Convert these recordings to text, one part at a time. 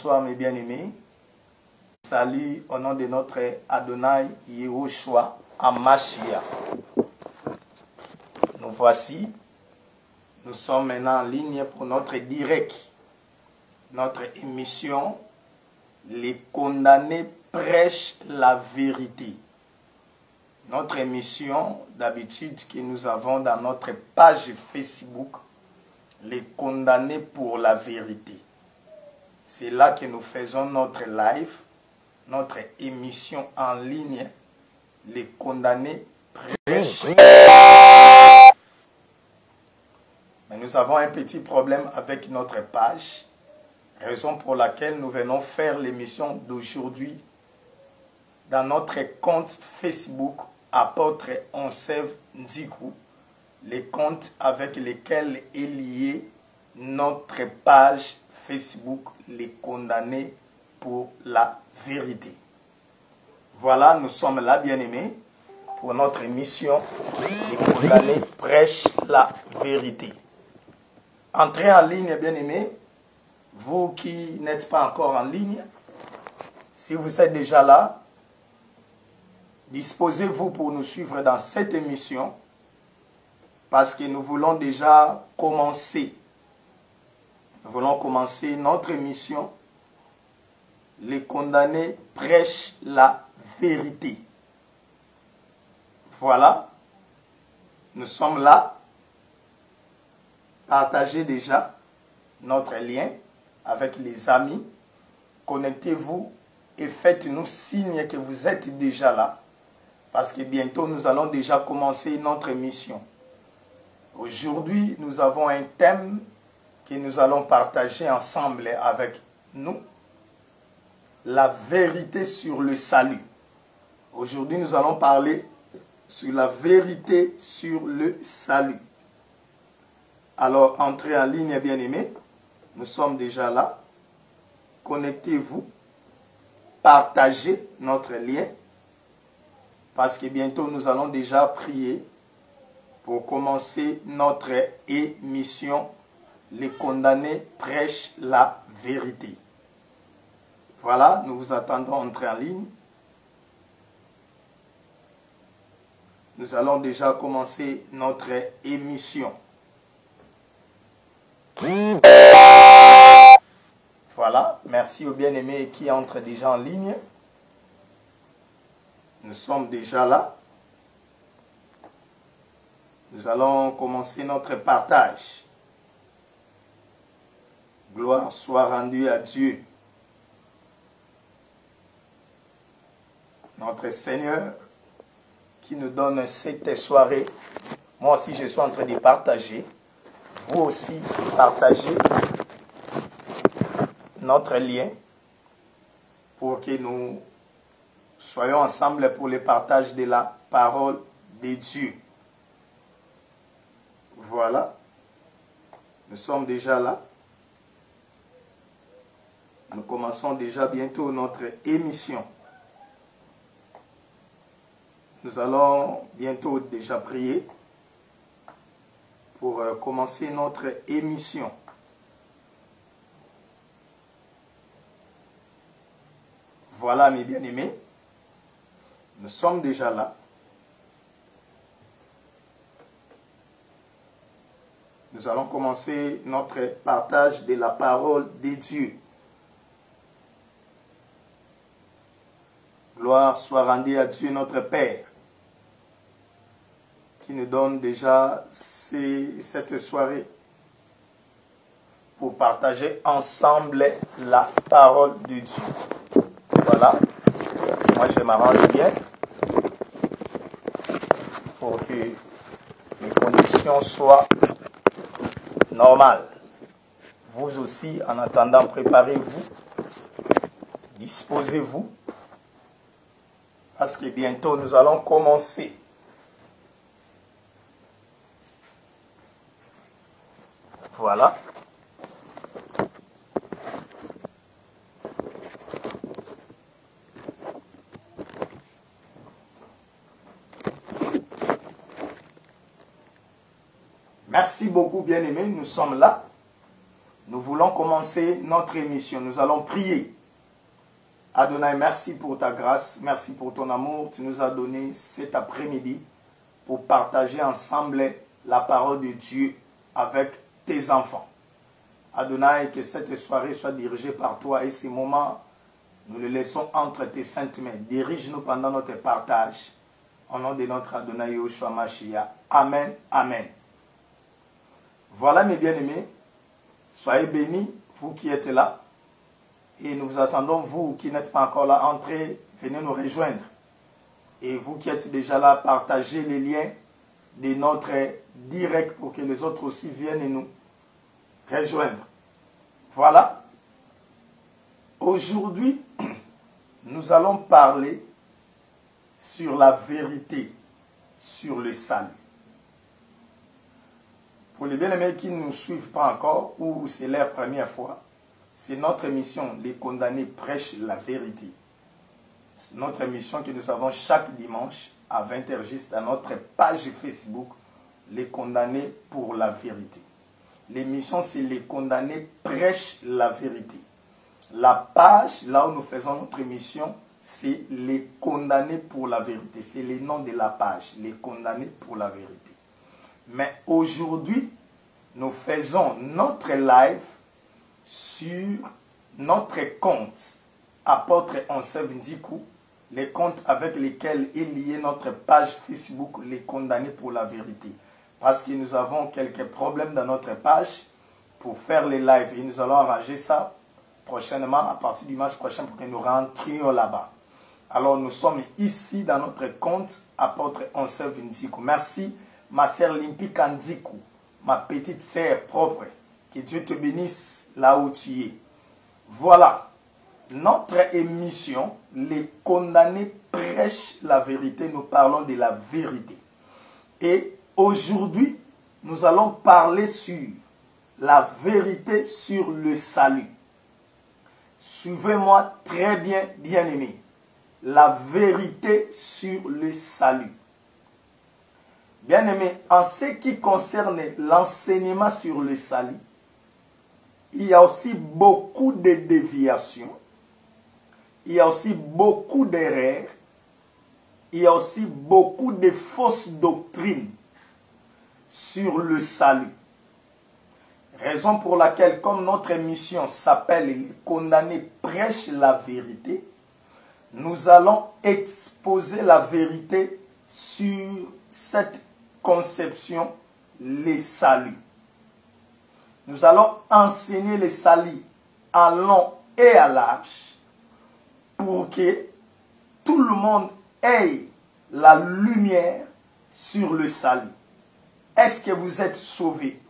Bonsoir mes bien-aimés. Salut au nom de notre Adonai Yehoshua Amashia. Nous voici. Nous sommes maintenant en ligne pour notre direct. Notre émission, les condamnés prêchent la vérité. Notre émission d'habitude que nous avons dans notre page Facebook, les condamnés pour la vérité. C'est là que nous faisons notre live, notre émission en ligne, les condamnés prêchent. Mais nous avons un petit problème avec notre page, raison pour laquelle nous venons faire l'émission d'aujourd'hui dans notre compte Facebook Apôtre Onsev Ndiku, les comptes avec lesquels est lié notre page Facebook, les condamnés pour la vérité. Voilà, nous sommes là, bien-aimés, pour notre émission, les condamnés prêchent la vérité. Entrez en ligne, bien-aimés, vous qui n'êtes pas encore en ligne, si vous êtes déjà là, disposez-vous pour nous suivre dans cette émission, parce que nous voulons déjà commencer. Nous voulons commencer notre émission. Les condamnés prêchent la vérité. Voilà. Nous sommes là. Partagez déjà notre lien avec les amis. Connectez-vous et faites-nous signe que vous êtes déjà là. Parce que bientôt, nous allons déjà commencer notre émission. Aujourd'hui, nous avons un thème que nous allons partager ensemble avec nous. La vérité sur le salut. Aujourd'hui, nous allons parler sur la vérité sur le salut. Alors, entrez en ligne, bien-aimés. Nous sommes déjà là. Connectez-vous. Partagez notre lien. Parce que bientôt, nous allons déjà prier pour commencer notre émission. Les condamnés prêchent la vérité. Voilà, nous vous attendons entrer en ligne. Nous allons déjà commencer notre émission. Voilà, merci aux bien-aimés qui entrent déjà en ligne. Nous sommes déjà là. Nous allons commencer notre partage. Gloire soit rendue à Dieu. Notre Seigneur qui nous donne cette soirée. Moi aussi, je suis en train de partager. Vous aussi, partagez notre lien pour que nous soyons ensemble pour le partage de la parole de Dieu. Voilà. Nous sommes déjà là. Nous commençons déjà bientôt notre émission. Nous allons bientôt déjà prier pour commencer notre émission. Voilà mes bien-aimés. Nous sommes déjà là. Nous allons commencer notre partage de la parole de Dieu. Gloire soit rendue à Dieu notre Père, qui nous donne déjà cette soirée pour partager ensemble la parole de Dieu. Voilà. Moi, je m'arrange bien pour que les conditions soient normales. Vous aussi, en attendant, préparez-vous, disposez-vous, parce que bientôt, nous allons commencer. Voilà. Merci beaucoup, bien-aimés. Nous sommes là. Nous Nous voulons commencer notre émission. Nous allons prier. Adonai, merci pour ta grâce, merci pour ton amour. Tu nous as donné cet après-midi pour partager ensemble la parole de Dieu avec tes enfants. Adonai, que cette soirée soit dirigée par toi et ces moments, nous les laissons entre tes saintes mains. Dirige-nous pendant notre partage. Au nom de notre Adonai Yoshua Mashiach. Amen, amen. Voilà mes bien-aimés, soyez bénis, vous qui êtes là. Et nous vous attendons, vous qui n'êtes pas encore là, entrez, venez nous rejoindre. Et vous qui êtes déjà là, partagez les liens de notre direct pour que les autres aussi viennent nous rejoindre. Voilà. Aujourd'hui, nous allons parler sur la vérité, sur le salut. Pour les bien-aimés qui ne nous suivent pas encore, ou c'est leur première fois, c'est notre émission, Les Condamnés prêchent la vérité. C'est notre émission que nous avons chaque dimanche à 20h juste à notre page Facebook, Les Condamnés pour la vérité. L'émission, c'est Les Condamnés prêchent la vérité. La page, là où nous faisons notre émission, c'est Les Condamnés pour la vérité. C'est le nom de la page, Les Condamnés pour la vérité. Mais aujourd'hui, nous faisons notre live sur notre compte Apôtre Onsef Ndiku, les comptes avec lesquels est lié notre page Facebook Les Condamnés pour la vérité. Parce que nous avons quelques problèmes dans notre page pour faire les lives et nous allons arranger ça prochainement, à partir du dimanche prochain, pour que nous rentrions là-bas. Alors nous sommes ici dans notre compte Apôtre Onsef Ndiku. Merci ma sœur Limpi Kandiku, ma petite sœur propre. Que Dieu te bénisse là où tu es. Voilà, notre émission, Les Condamnés prêchent la vérité. Nous parlons de la vérité. Et aujourd'hui, nous allons parler sur la vérité sur le salut. Suivez-moi très bien, bien-aimés. La vérité sur le salut. Bien-aimés, en ce qui concerne l'enseignement sur le salut, il y a aussi beaucoup de déviations, il y a aussi beaucoup d'erreurs, il y a aussi beaucoup de fausses doctrines sur le salut. Raison pour laquelle, comme notre émission s'appelle Les Condamnés prêchent la vérité, nous allons exposer la vérité sur cette conception, les saluts. Nous allons enseigner les saluts à long et à large pour que tout le monde ait la lumière sur le salut. Est-ce que vous êtes sauvés?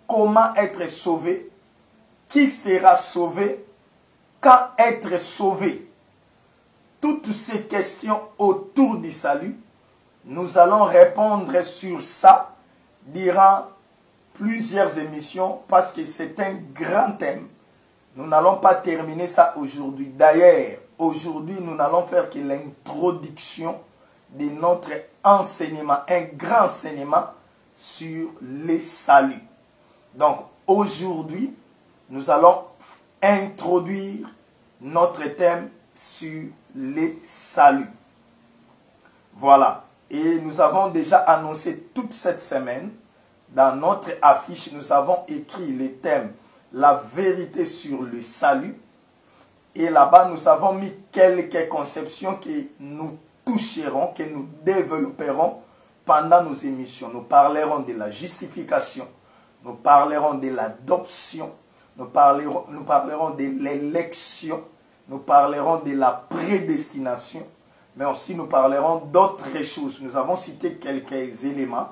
Comment être sauvé? Qui sera sauvé? Quand être sauvé? Toutes ces questions autour du salut, nous allons répondre sur ça durant plusieurs émissions parce que c'est un grand thème. Nous n'allons pas terminer ça aujourd'hui. D'ailleurs, aujourd'hui, nous n'allons faire que l'introduction de notre enseignement, un grand enseignement sur les saluts. Donc, aujourd'hui, nous allons introduire notre thème sur les saluts. Voilà. Et nous avons déjà annoncé toute cette semaine, dans notre affiche, nous avons écrit les thèmes « La vérité sur le salut ». Et là-bas, nous avons mis quelques conceptions que nous toucherons, que nous développerons pendant nos émissions. Nous parlerons de la justification, nous parlerons de l'adoption, nous parlerons de l'élection, nous parlerons de la prédestination, mais aussi nous parlerons d'autres choses. Nous avons cité quelques éléments,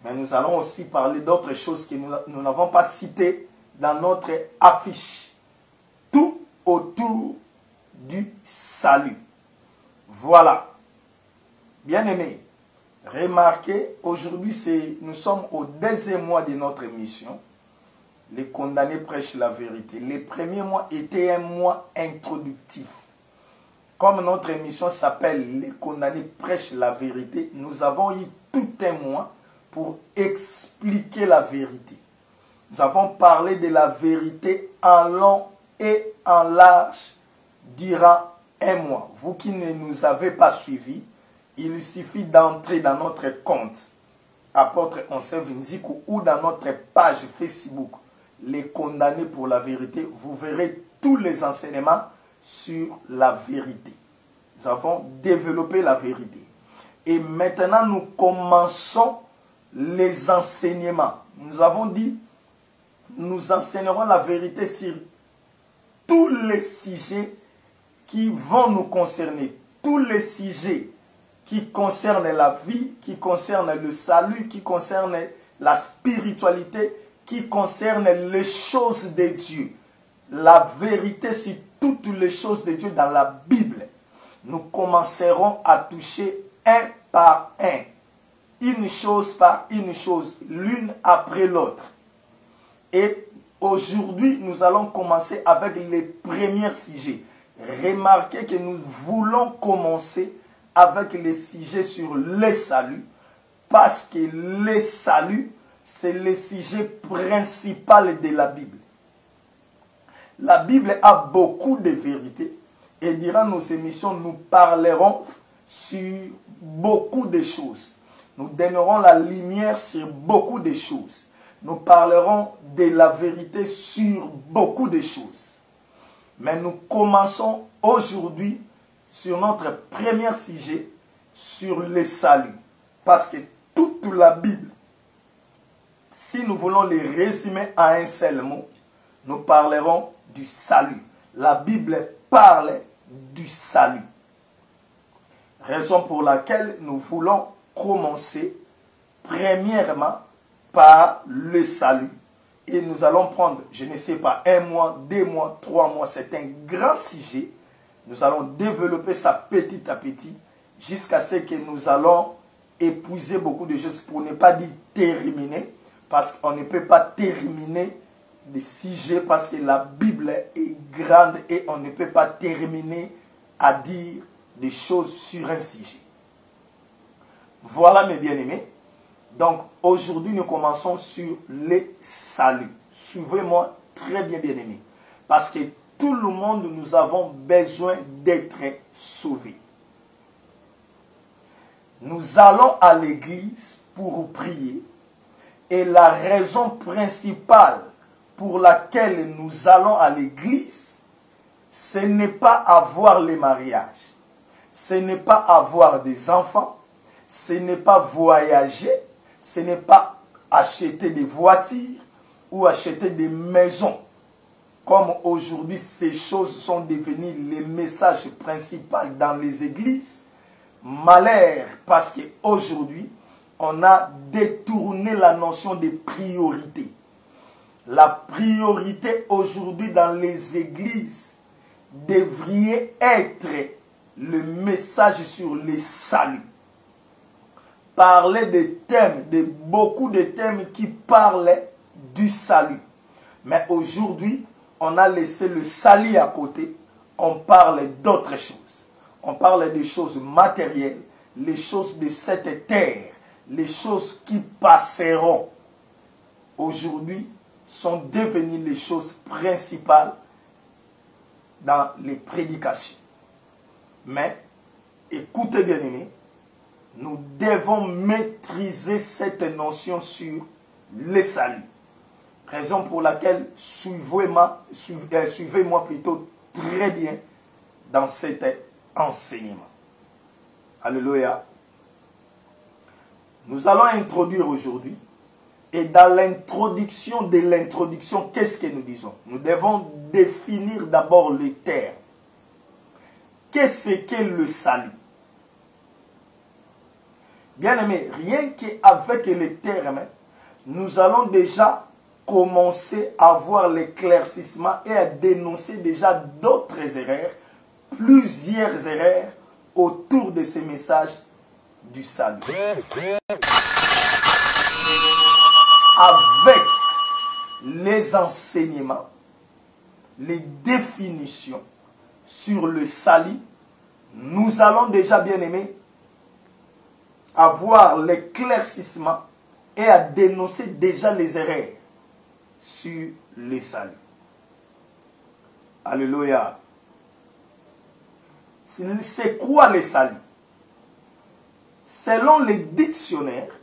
mais nous allons aussi parler d'autres choses que nous n'avons pas citées dans notre affiche. Tout autour du salut. Voilà. Bien-aimés, remarquez, aujourd'hui, nous sommes au deuxième mois de notre émission. Les condamnés prêchent la vérité. Les premiers mois étaient un mois introductif. Comme notre émission s'appelle « Les condamnés prêchent la vérité », nous avons eu tout un mois pour expliquer la vérité. nous avons parlé de la vérité en long et en large durant un mois. Vous qui ne nous avez pas suivis, il suffit d'entrer dans notre compte Apôtre Onsev Nziku ou dans notre page Facebook Les Condamnés pour la vérité. Vous verrez tous les enseignements sur la vérité. Nous avons développé la vérité. Et maintenant, nous commençons les enseignements. Nous avons dit, nous enseignerons la vérité sur tous les sujets qui vont nous concerner. Tous les sujets qui concernent la vie, qui concernent le salut, qui concernent la spiritualité, qui concernent les choses de Dieu. La vérité sur toutes les choses de Dieu dans la Bible. Nous commencerons à toucher un par un. Une chose par une chose, l'une après l'autre. Et aujourd'hui, nous allons commencer avec les premiers sujets. Remarquez que nous voulons commencer avec les sujets sur le salut, parce que le salut, c'est le sujet principal de la Bible. La Bible a beaucoup de vérités, et durant nos émissions, nous parlerons sur beaucoup de choses. Nous donnerons la lumière sur beaucoup de choses. Nous parlerons de la vérité sur beaucoup de choses. Mais nous commençons aujourd'hui sur notre premier sujet, sur le salut. Parce que toute la Bible, si nous voulons les résumer à un seul mot, nous parlerons du salut. La Bible parle du salut. Raison pour laquelle nous voulons commencer premièrement par le salut. Et nous allons prendre, je ne sais pas, 1 mois, 2 mois, 3 mois, c'est un grand sujet. Nous allons développer ça petit à petit jusqu'à ce que nous allons épuiser beaucoup de choses, pour ne pas dire terminer, parce qu'on ne peut pas terminer des sujets parce que la Bible est grande et on ne peut pas terminer à dire des choses sur un sujet. Voilà mes bien-aimés. Donc aujourd'hui nous commençons sur le salut. Suivez-moi très bien bien-aimés. Parce que tout le monde, nous avons besoin d'être sauvés. Nous allons à l'église pour prier. Et la raison principale pour laquelle nous allons à l'église, ce n'est pas avoir les mariages. Ce n'est pas avoir des enfants. Ce n'est pas voyager. Ce n'est pas acheter des voitures ou acheter des maisons. Comme aujourd'hui, ces choses sont devenues les messages principaux dans les églises. Malheur, parce qu'aujourd'hui, on a détourné la notion de priorité. La priorité aujourd'hui dans les églises devrait être le message sur le salut. Parler des thèmes, de beaucoup de thèmes qui parlent du salut. Mais aujourd'hui, on a laissé le salut à côté. On parle d'autres choses. On parle des choses matérielles, les choses de cette terre, les choses qui passeront. Aujourd'hui, sont devenues les choses principales dans les prédications. Mais, écoutez bien aimés, nous devons maîtriser cette notion sur le salut. Raison pour laquelle suivez-moi plutôt très bien dans cet enseignement. Alléluia. Nous allons introduire aujourd'hui. Et dans l'introduction de l'introduction, qu'est-ce que nous disons? Nous devons définir d'abord les termes. Qu'est-ce qu'est le salut? Bien aimé, rien qu'avec les termes, nous allons déjà commencer à voir l'éclaircissement et à dénoncer déjà d'autres erreurs, plusieurs erreurs autour de ces messages du salut. Avec les enseignements, les définitions sur le salut, nous allons déjà, bien aimé, avoir l'éclaircissement et à dénoncer déjà les erreurs. sur le salut. Alléluia. C'est quoi le salut? Selon les dictionnaires,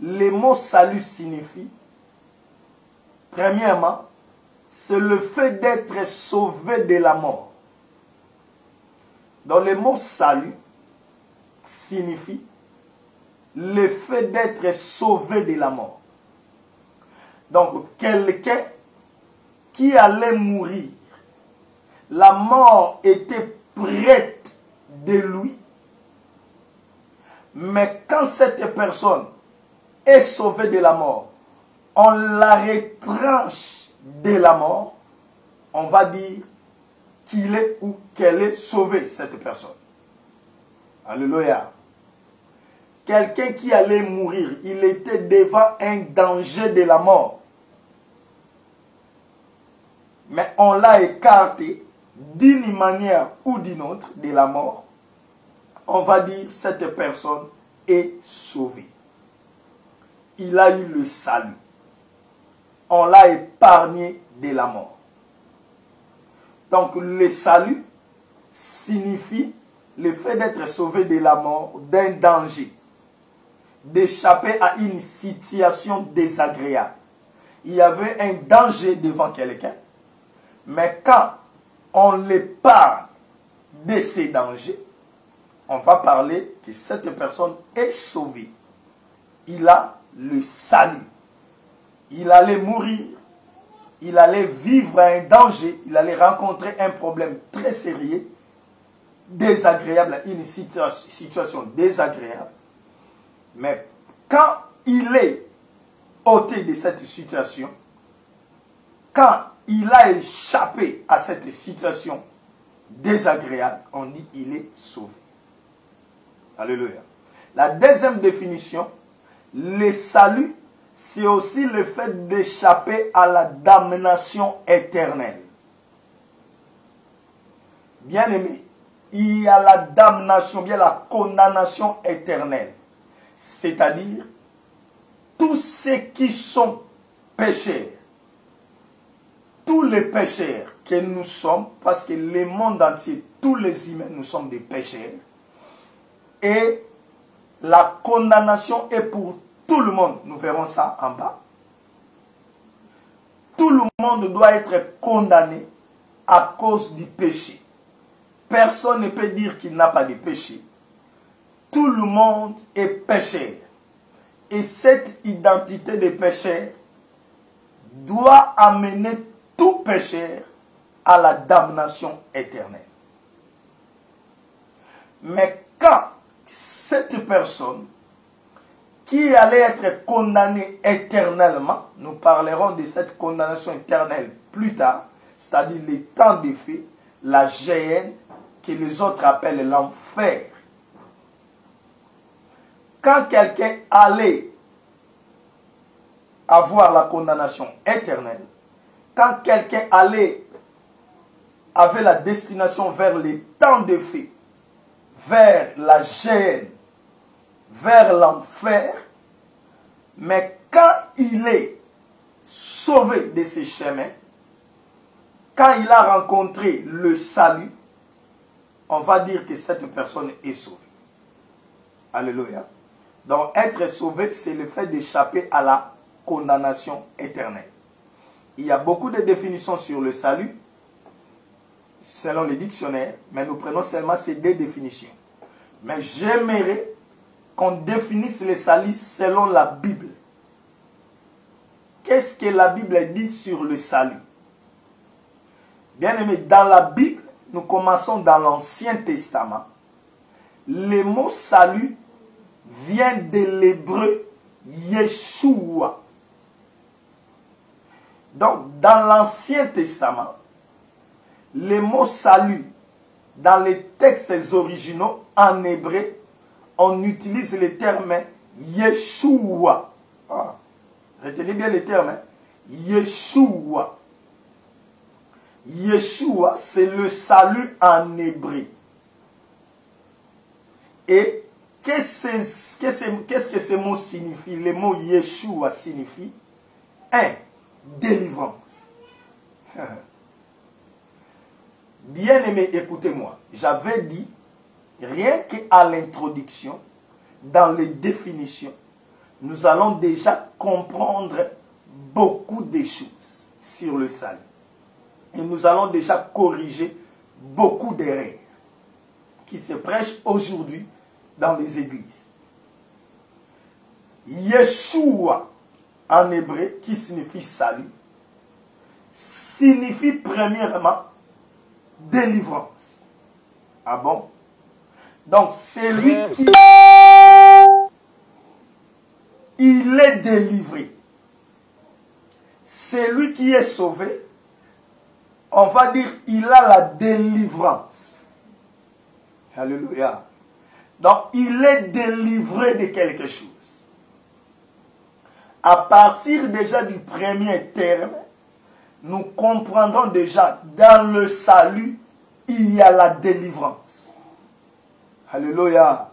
le mot salut signifie, premièrement, c'est le fait d'être sauvé de la mort. Donc le mot salut signifie le fait d'être sauvé de la mort. Donc quelqu'un qui allait mourir, la mort était prête de lui, mais quand cette personne est sauvée de la mort, on la retranche de la mort, on va dire qu'il est ou qu'elle est sauvée, cette personne. Alléluia. Quelqu'un qui allait mourir, il était devant un danger de la mort. Mais on l'a écarté d'une manière ou d'une autre de la mort. On va dire cette personne est sauvée. Il a eu le salut. On l'a épargné de la mort. Donc le salut signifie le fait d'être sauvé de la mort, d'un danger, d'échapper à une situation désagréable. Il y avait un danger devant quelqu'un, mais quand on l'épargne de ces dangers, on va parler que cette personne est sauvée. Il a le salut. Il allait mourir, il allait vivre un danger, il allait rencontrer un problème très sérieux, désagréable, une situation désagréable. Mais quand il est ôté de cette situation, quand il a échappé à cette situation désagréable, on dit il est sauvé. Alléluia. La deuxième définition, le salut, c'est aussi le fait d'échapper à la damnation éternelle. Bien aimé, il y a la damnation, bien la condamnation éternelle. C'est-à-dire, tous ceux qui sont pécheurs, tous les pécheurs que nous sommes, parce que le monde entier, tous les humains, nous sommes des pécheurs, et la condamnation est pour tout le monde. Nous verrons ça en bas. Tout le monde doit être condamné à cause du péché. Personne ne peut dire qu'il n'a pas de péché. Tout le monde est pécheur. Et cette identité de pécheur doit amener tout pécheur à la damnation éternelle. Mais quand cette personne qui allait être condamnée éternellement, nous parlerons de cette condamnation éternelle plus tard, c'est-à-dire les temps d'effet, la géhenne, que les autres appellent l'enfer. Quand quelqu'un allait avoir la condamnation éternelle, quand quelqu'un avait la destination vers les temps d'effet, vers la géhenne, vers l'enfer, mais quand il est sauvé de ses chemins, quand il a rencontré le salut, on va dire que cette personne est sauvée. Alléluia. Donc être sauvé, c'est le fait d'échapper à la condamnation éternelle. Il y a beaucoup de définitions sur le salut, selon les dictionnaires, mais nous prenons seulement ces deux définitions. Mais j'aimerais qu'on définisse le salut selon la Bible. Qu'est-ce que la Bible dit sur le salut? Bien aimé, dans la Bible, nous commençons dans l'Ancien Testament. Le mot salut vient de l'hébreu Yeshua. Donc, dans l'Ancien Testament, le mot salut, dans les textes originaux en hébreu, on utilise le terme Yeshua. Ah, retenez bien le terme. Yeshua. Yeshua, c'est le salut en hébreu. Et qu'est-ce que ce mot signifie? Le mot Yeshua signifie 1. délivrance. Bien-aimés, écoutez-moi. J'avais dit, rien qu'à l'introduction, dans les définitions, nous allons déjà comprendre beaucoup de choses sur le salut. Et nous allons déjà corriger beaucoup d'erreurs qui se prêchent aujourd'hui dans les églises. Yeshua, en hébreu, qui signifie salut, signifie premièrement délivrance. Ah bon? Donc, c'est lui qui... il est délivré. C'est lui qui est sauvé. On va dire, il a la délivrance. Alléluia. Donc, il est délivré de quelque chose. À partir déjà du premier terme, nous comprendrons déjà, dans le salut, il y a la délivrance. Alléluia.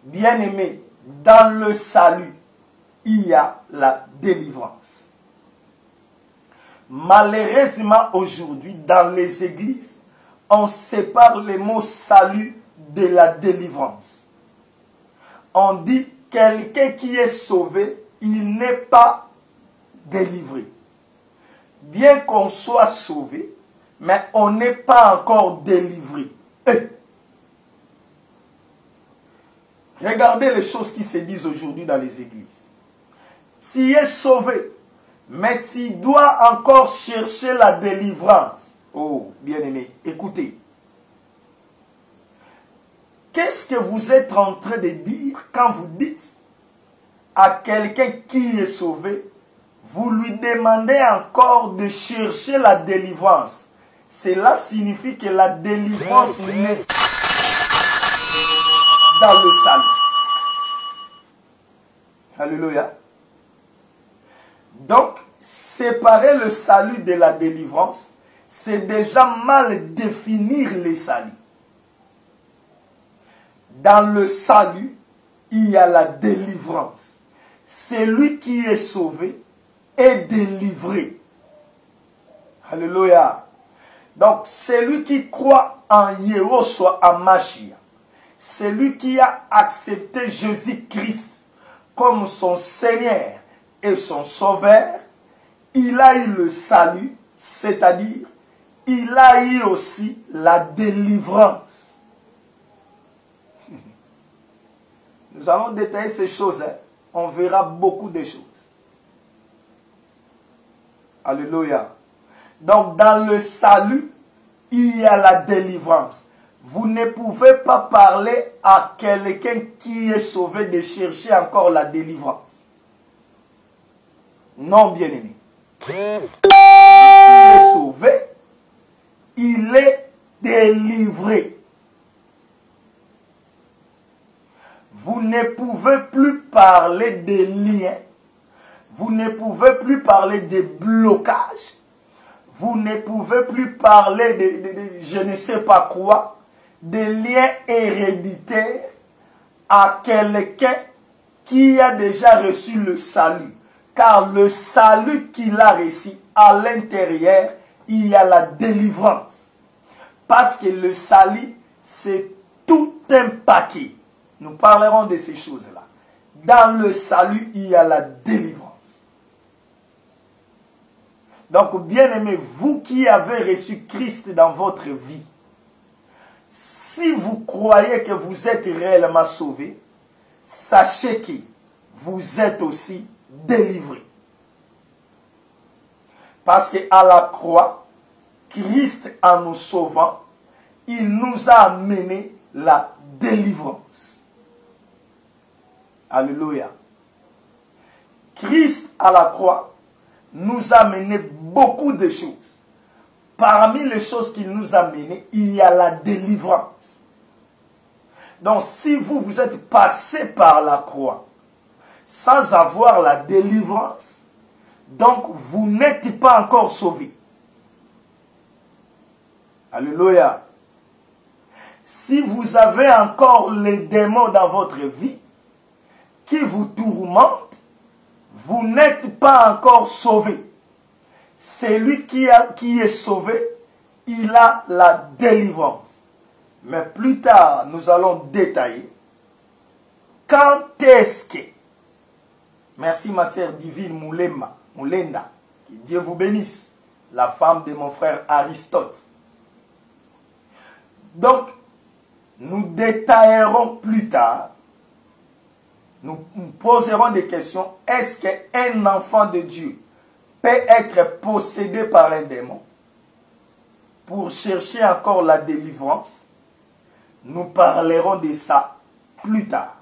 Bien-aimé, dans le salut, il y a la délivrance. Malheureusement, aujourd'hui, dans les églises, on sépare les mots salut de la délivrance. On dit quelqu'un qui est sauvé, il n'est pas délivré. Bien qu'on soit sauvé, mais on n'est pas encore délivré. Regardez les choses qui se disent aujourd'hui dans les églises. Tu es sauvé, mais tu dois encore chercher la délivrance. Oh, bien-aimé, écoutez. Qu'est-ce que vous êtes en train de dire quand vous dites à quelqu'un qui est sauvé, vous lui demandez encore de chercher la délivrance? Cela signifie que la délivrance n'est dans le salut. Alléluia. Donc, séparer le salut de la délivrance, c'est déjà mal définir les saluts. Dans le salut, il y a la délivrance. Celui qui est sauvé est délivré. Alléluia. Donc, celui qui croit en Yehoshua HaMashiach, celui qui a accepté Jésus-Christ comme son Seigneur et son Sauveur, il a eu le salut, c'est-à-dire, il a eu aussi la délivrance. Nous allons détailler ces choses, hein. On verra beaucoup de choses. Alléluia. Donc, dans le salut, il y a la délivrance. Vous ne pouvez pas parler à quelqu'un qui est sauvé de chercher encore la délivrance. Non, bien-aimé. Il est sauvé, il est délivré. Vous ne pouvez plus parler de liens. Vous ne pouvez plus parler de blocage. Vous ne pouvez plus parler de je ne sais pas quoi, de liens héréditaires à quelqu'un qui a déjà reçu le salut. Car le salut qu'il a reçu, à l'intérieur, il y a la délivrance. Parce que le salut, c'est tout un paquet. Nous parlerons de ces choses-là. Dans le salut, il y a la délivrance. Donc, bien-aimés, vous qui avez reçu Christ dans votre vie, si vous croyez que vous êtes réellement sauvé, sachez que vous êtes aussi délivré. Parce qu'à la croix, Christ, en nous sauvant, il nous a amené la délivrance. Alléluia. Christ, à la croix, nous a amené beaucoup de choses. Parmi les choses qu'il nous a amenées, il y a la délivrance. Donc, si vous êtes passé par la croix sans avoir la délivrance, donc vous n'êtes pas encore sauvé. Alléluia. Si vous avez encore les démons dans votre vie qui vous tourmentent, vous n'êtes pas encore sauvé. celui qui est sauvé, il a la délivrance. Mais plus tard, nous allons détailler quand est-ce que, merci ma sœur divine Moulenda, que Dieu vous bénisse, la femme de mon frère Aristote. Donc, nous détaillerons plus tard, nous poserons des questions. Est-ce qu'un enfant de Dieu peut être possédé par un démon pour chercher encore la délivrance? Nous parlerons de ça plus tard.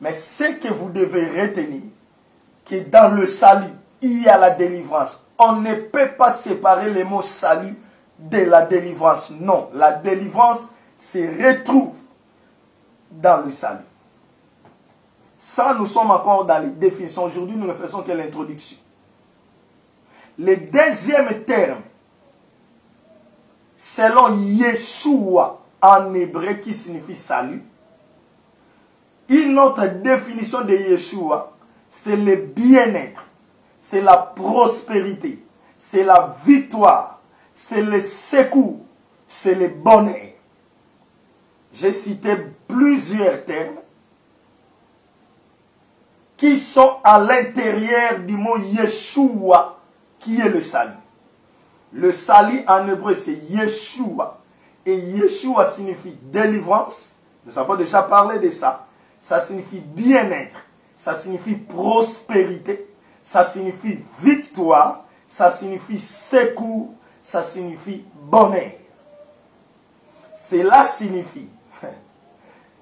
Mais ce que vous devez retenir, que dans le salut, il y a la délivrance. On ne peut pas séparer les mots salut de la délivrance. Non, la délivrance se retrouve dans le salut. Ça, nous sommes encore dans les définitions. Aujourd'hui, nous ne faisons que l'introduction. Le deuxième terme, selon Yeshua en hébreu qui signifie salut, une autre définition de Yeshua, c'est le bien-être, c'est la prospérité, c'est la victoire, c'est le secours, c'est le bonheur. J'ai cité plusieurs termes qui sont à l'intérieur du mot Yeshua, qui est le salut. Le salut en hébreu, c'est Yeshua. Et Yeshua signifie délivrance. Nous avons déjà parlé de ça. Ça signifie bien-être. Ça signifie prospérité. Ça signifie victoire. Ça signifie secours. Ça signifie bonheur. Cela signifie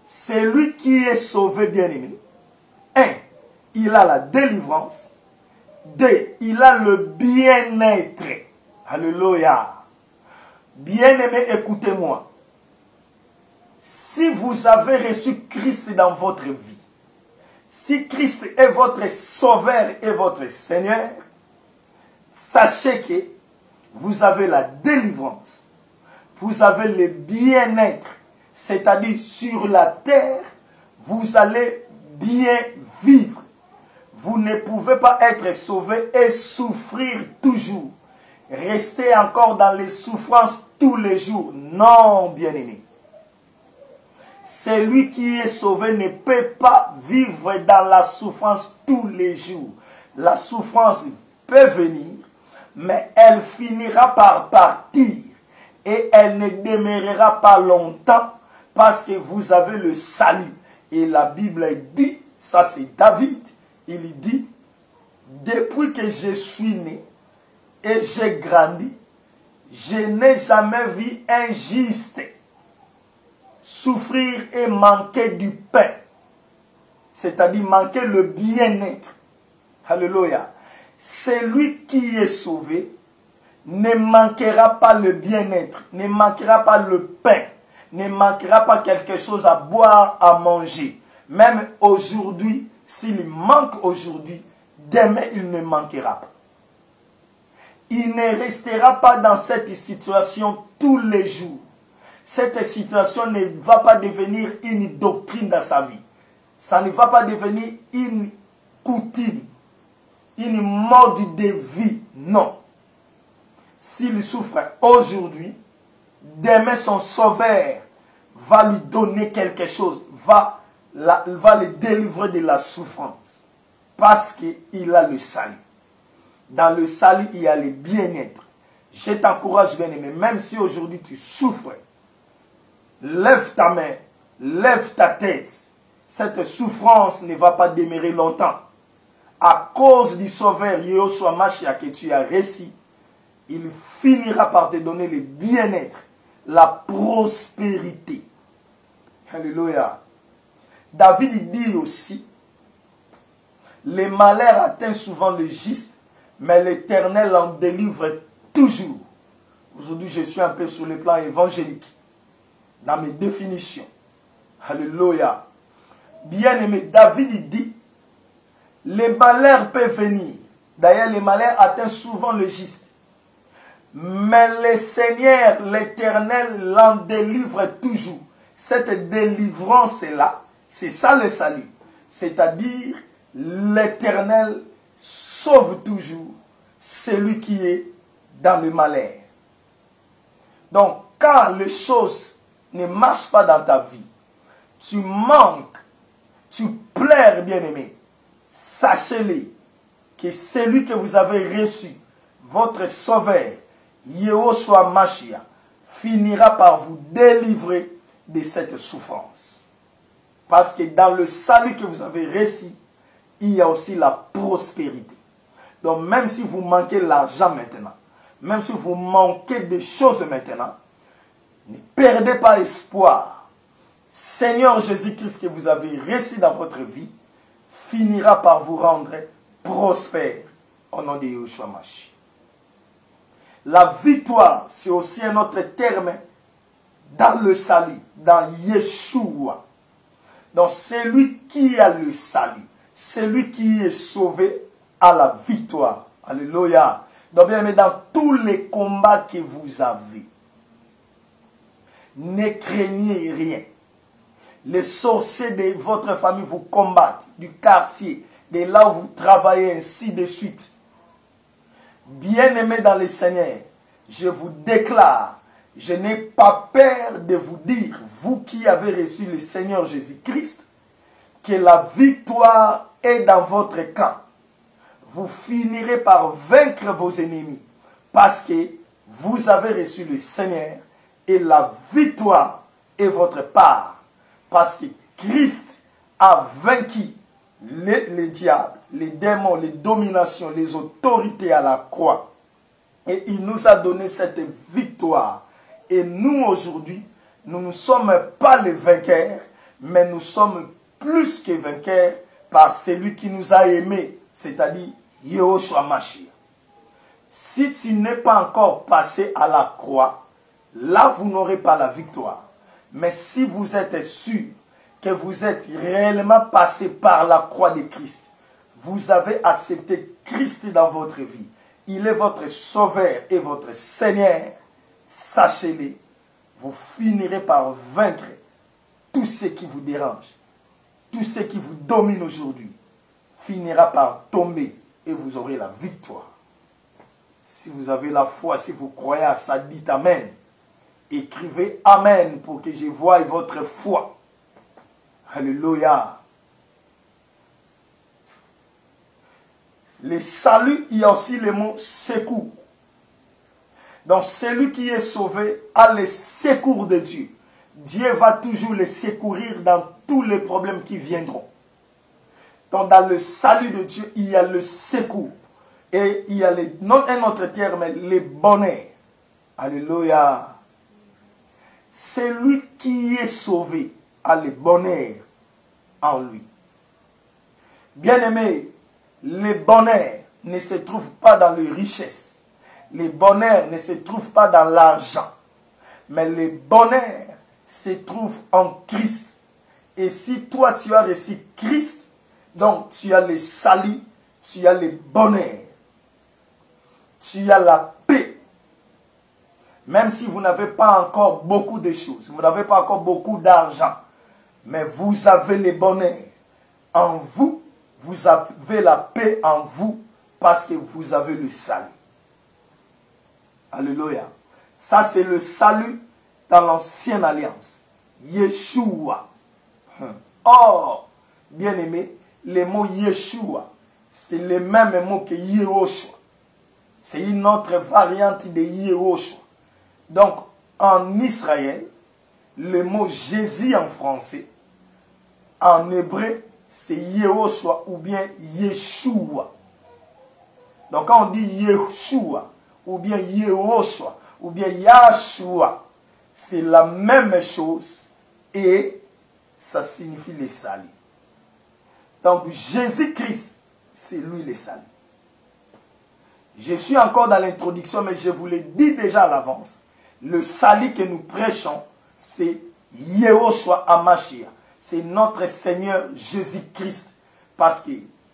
celui qui est sauvé, bien-aimé. 1. Il a la délivrance. 2. Il a le bien-être. Alléluia. Bien-aimé, écoutez-moi. Si vous avez reçu Christ dans votre vie, si Christ est votre sauveur et votre Seigneur, sachez que vous avez la délivrance. Vous avez le bien-être. C'est-à-dire sur la terre, vous allez bien vivre. Vous ne pouvez pas être sauvé et souffrir toujours. Rester encore dans les souffrances tous les jours. Non, bien-aimé. Celui qui est sauvé ne peut pas vivre dans la souffrance tous les jours. La souffrance peut venir, mais elle finira par partir. Et elle ne demeurera pas longtemps parce que vous avez le salut. Et la Bible dit, ça c'est David, il dit, depuis que je suis né et j'ai grandi, je n'ai jamais vu un juste souffrir et manquer du pain. C'est-à-dire manquer le bien-être. Alléluia. Celui qui est sauvé ne manquera pas le bien-être, ne manquera pas le pain, ne manquera pas quelque chose à boire, à manger. Même aujourd'hui, s'il manque aujourd'hui, demain il ne manquera pas. Il ne restera pas dans cette situation tous les jours. Cette situation ne va pas devenir une doctrine dans sa vie. Ça ne va pas devenir une coutume, une mode de vie. Non. S'il souffre aujourd'hui, demain son sauveur va lui donner quelque chose, va le délivrer de la souffrance. Parce qu'il a le salut. Dans le salut, il y a le bien-être. Je t'encourage, bien-aimé, même si aujourd'hui tu souffres, lève ta main, lève ta tête. Cette souffrance ne va pas demeurer longtemps. À cause du sauveur Yeshua Mashiach que tu as reçu, il finira par te donner le bien-être, la prospérité. Alléluia. David dit aussi, les malheurs atteignent souvent le juste, mais l'Éternel en délivre toujours. Aujourd'hui, je suis un peu sur le plan évangélique, dans mes définitions. Alléluia. Bien-aimé, David dit, les malheurs peuvent venir. D'ailleurs, les malheurs atteignent souvent le juste. Mais le Seigneur, l'Éternel, l'en délivre toujours. Cette délivrance-là, c'est ça le salut. C'est-à-dire, l'Éternel sauve toujours celui qui est dans le malheur. Donc, quand les choses ne marchent pas dans ta vie, tu manques, tu pleures, bien-aimé, sachez-le que celui que vous avez reçu, votre sauveur, Yehoshua Mashiach, finira par vous délivrer de cette souffrance. Parce que dans le salut que vous avez reçu, il y a aussi la prospérité. Donc même si vous manquez l'argent maintenant, même si vous manquez des choses maintenant, ne perdez pas espoir. Seigneur Jésus-Christ que vous avez reçu dans votre vie, finira par vous rendre prospère au nom de Yehoshua Mashiach. La victoire, c'est aussi un autre terme dans le salut, dans Yeshua. Donc celui qui a le salut, celui qui est sauvé, a la victoire. Alléluia. Donc bien aimé, dans tous les combats que vous avez, ne craignez rien. Les sorciers de votre famille vous combattent, du quartier, de là où vous travaillez, ainsi de suite. Bien-aimés dans le Seigneur, je vous déclare, je n'ai pas peur de vous dire, vous qui avez reçu le Seigneur Jésus-Christ, que la victoire est dans votre camp. Vous finirez par vaincre vos ennemis parce que vous avez reçu le Seigneur et la victoire est votre part. Parce que Christ a vaincu les diables, les démons, les dominations, les autorités à la croix. Et il nous a donné cette victoire. Et nous aujourd'hui, nous ne sommes pas les vainqueurs, mais nous sommes plus que vainqueurs par celui qui nous a aimés, c'est-à-dire Yehoshua Mashiach. Si tu n'es pas encore passé à la croix, là vous n'aurez pas la victoire. Mais si vous êtes sûr que vous êtes réellement passé par la croix de Christ, vous avez accepté Christ dans votre vie, il est votre sauveur et votre Seigneur, sachez-le, vous finirez par vaincre tout ce qui vous dérange, tout ce qui vous domine aujourd'hui, finira par tomber et vous aurez la victoire. Si vous avez la foi, si vous croyez à ça, dites Amen. Écrivez Amen pour que je voie votre foi. Alléluia. Le salut, il y a aussi le mot secours. Donc celui qui est sauvé a le secours de Dieu. Dieu va toujours le secourir dans tous les problèmes qui viendront. Donc dans le salut de Dieu, il y a le secours. Et il y a un autre terme, le bonheur. Alléluia. Celui qui est sauvé a le bonheur en lui. Bien-aimé, le bonheur ne se trouve pas dans les richesses. Le bonheur ne se trouve pas dans l'argent. Mais le bonheur se trouve en Christ. Et si toi tu as reçu Christ, donc tu as le salut, tu as le bonheur. Tu as la paix. Même si vous n'avez pas encore beaucoup de choses, vous n'avez pas encore beaucoup d'argent, mais vous avez le bonheur en vous, vous avez la paix en vous parce que vous avez le salut. Alléluia. Ça c'est le salut dans l'ancienne alliance. Yeshua. Or, bien aimé, le mot Yeshua, c'est le même mot que Yehoshua. C'est une autre variante de Yehoshua. Donc, en Israël, le mot Jésus en français, en hébreu, c'est Yehoshua ou bien Yeshua. Donc, quand on dit Yeshua, ou bien Yehoshua, ou bien Yahshua, c'est la même chose et ça signifie le salut. Donc, Jésus-Christ, c'est lui le salut. Je suis encore dans l'introduction, mais je vous l'ai dit déjà à l'avance. Le salut que nous prêchons, c'est Yehoshua HaMashiach. C'est notre Seigneur Jésus-Christ. Parce que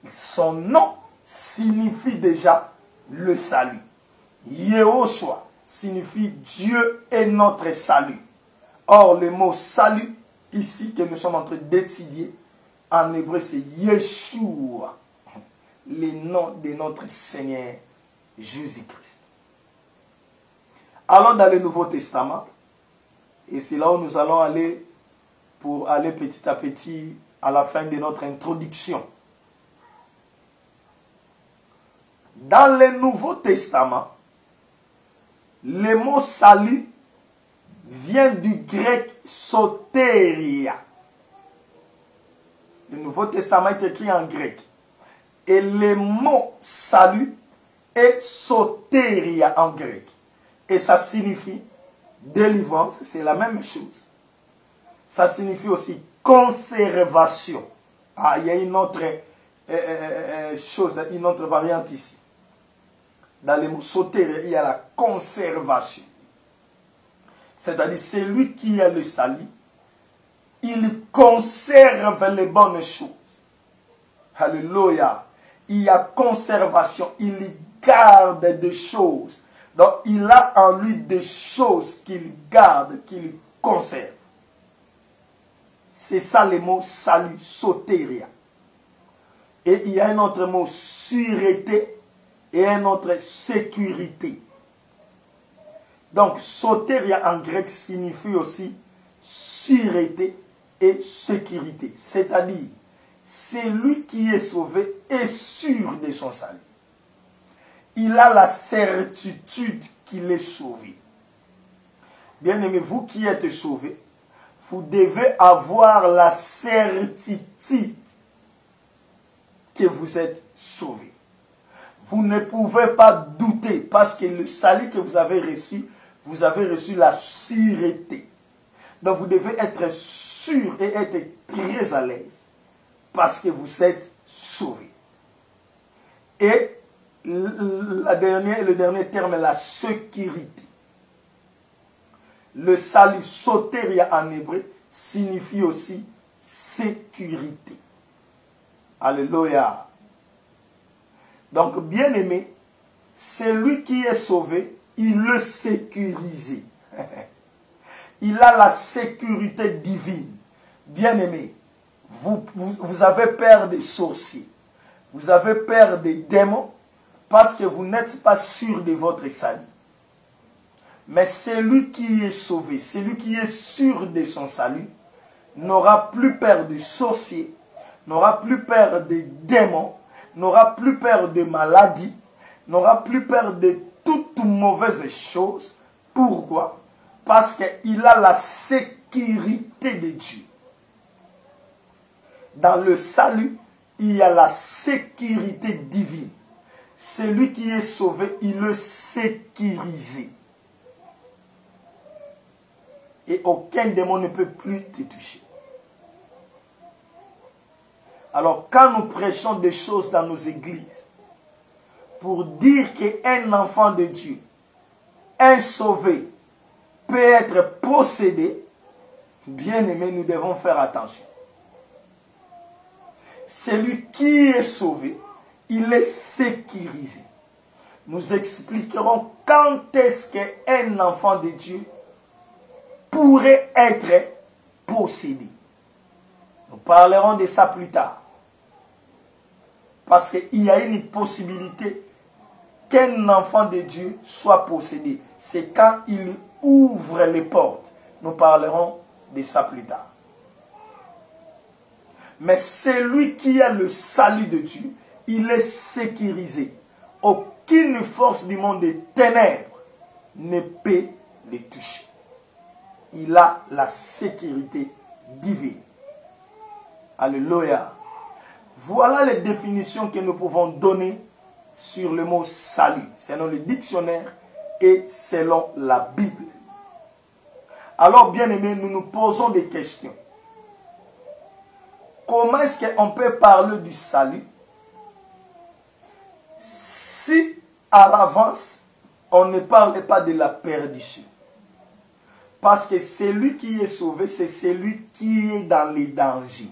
son nom signifie déjà le salut. Yehoshua signifie Dieu est notre salut. Or, le mot salut, ici, que nous sommes en train d'étudier, en hébreu, c'est Yeshua. Le nom de notre Seigneur Jésus-Christ. Allons dans le Nouveau Testament. Et c'est là où nous allons aller pour aller petit à petit à la fin de notre introduction. Dans le Nouveau Testament, le mot salut vient du grec soteria. Le Nouveau Testament est écrit en grec. Et le mot salut est soteria en grec. Et ça signifie délivrance, c'est la même chose. Ça signifie aussi conservation. Ah, il y a une autre chose, une autre variante ici. Dans le mot soteria, il y a la conservation. C'est-à-dire, celui qui a le salut, il conserve les bonnes choses. Alléluia. Il y a conservation, il garde des choses. Donc, il a en lui des choses qu'il garde, qu'il conserve. C'est ça le mot salut, soteria. Et il y a un autre mot, sûreté, et un autre, sécurité. Donc, soteria en grec signifie aussi sûreté et sécurité. C'est-à-dire, celui qui est sauvé est sûr de son salut. Il a la certitude qu'il est sauvé. Bien-aimés, vous qui êtes sauvés, vous devez avoir la certitude que vous êtes sauvés. Vous ne pouvez pas douter parce que le salut que vous avez reçu la sûreté. Donc vous devez être sûr et être très à l'aise parce que vous êtes sauvés. Et le dernier terme est la sécurité. Le salut soteria en hébreu signifie aussi sécurité. Alléluia. Donc, bien aimé, celui qui est sauvé, il le sécurise. Il a la sécurité divine. Bien aimé, vous avez peur des sorciers. Vous avez peur des démons parce que vous n'êtes pas sûr de votre salut. Mais celui qui est sauvé, celui qui est sûr de son salut, n'aura plus peur des sorciers, n'aura plus peur des démons, n'aura plus peur des maladies, n'aura plus peur de toute mauvaise chose. Pourquoi? Parce qu'il a la sécurité de Dieu. Dans le salut, il y a la sécurité divine. Celui qui est sauvé, il est sécurisé. Et aucun démon ne peut plus te toucher. Alors, quand nous prêchons des choses dans nos églises, pour dire qu'un enfant de Dieu, un sauvé, peut être possédé, bien aimé, nous devons faire attention. Celui qui est sauvé, il est sécurisé. Nous expliquerons quand est-ce qu'un enfant de Dieu pourrait être possédé. Nous parlerons de ça plus tard. Parce qu'il y a une possibilité qu'un enfant de Dieu soit possédé. C'est quand il ouvre les portes. Nous parlerons de ça plus tard. Mais celui qui a le salut de Dieu, il est sécurisé. Aucune force du monde des ténèbres ne peut le toucher. Il a la sécurité divine. Alléluia. Voilà les définitions que nous pouvons donner sur le mot salut, selon le dictionnaire et selon la Bible. Alors, bien aimés, nous nous posons des questions. Comment est-ce qu'on peut parler du salut si à l'avance on ne parle pas de la perdition? Parce que celui qui est sauvé, c'est celui qui est dans les dangers.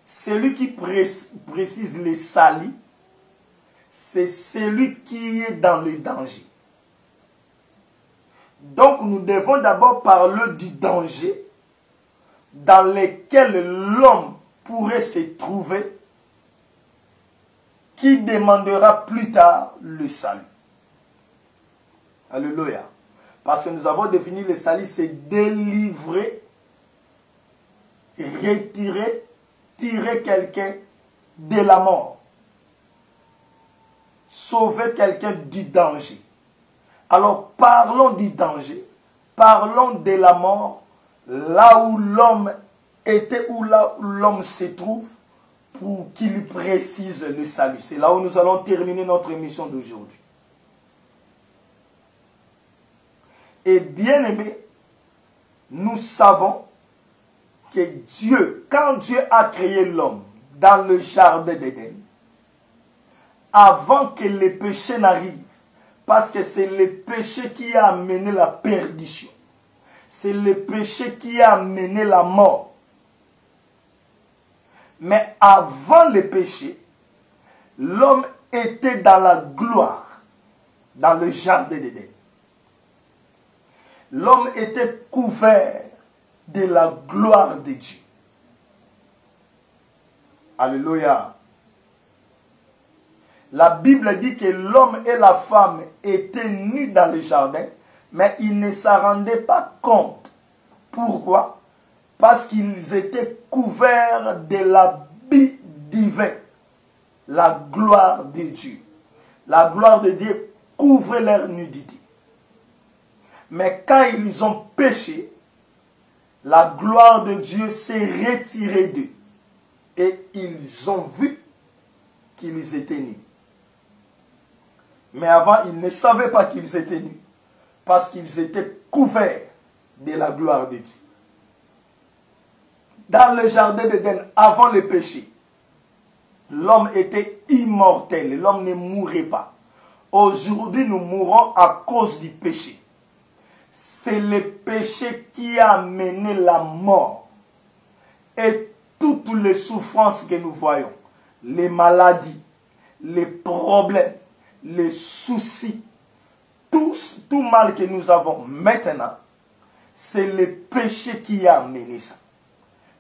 Celui qui précise le salut, c'est celui qui est dans les dangers. Donc nous devons d'abord parler du danger dans lequel l'homme pourrait se trouver qui demandera plus tard le salut. Alléluia. Parce que nous avons défini le salut, c'est délivrer, retirer, tirer quelqu'un de la mort. Sauver quelqu'un du danger. Alors parlons du danger, parlons de la mort, là où l'homme était, où là où l'homme se trouve, pour qu'il précise le salut. C'est là où nous allons terminer notre émission d'aujourd'hui. Et bien aimé, nous savons que Dieu, quand Dieu a créé l'homme dans le jardin d'Éden, avant que le péché n'arrive, parce que c'est le péché qui a amené la perdition, c'est le péché qui a amené la mort. Mais avant le péché, l'homme était dans la gloire, dans le jardin d'Éden. L'homme était couvert de la gloire de Dieu. Alléluia. La Bible dit que l'homme et la femme étaient nus dans le jardin, mais ils ne s'en rendaient pas compte. Pourquoi? Parce qu'ils étaient couverts de l'habit divin, la gloire de Dieu. La gloire de Dieu couvre leur nudité. Mais quand ils ont péché, la gloire de Dieu s'est retirée d'eux. Et ils ont vu qu'ils étaient nus. Mais avant, ils ne savaient pas qu'ils étaient nus. Parce qu'ils étaient couverts de la gloire de Dieu. Dans le jardin d'Éden, avant le péché, l'homme était immortel. L'homme ne mourrait pas. Aujourd'hui, nous mourons à cause du péché. C'est le péché qui a amené la mort. Et toutes les souffrances que nous voyons, les maladies, les problèmes, les soucis, tout mal que nous avons maintenant, c'est le péché qui a amené ça.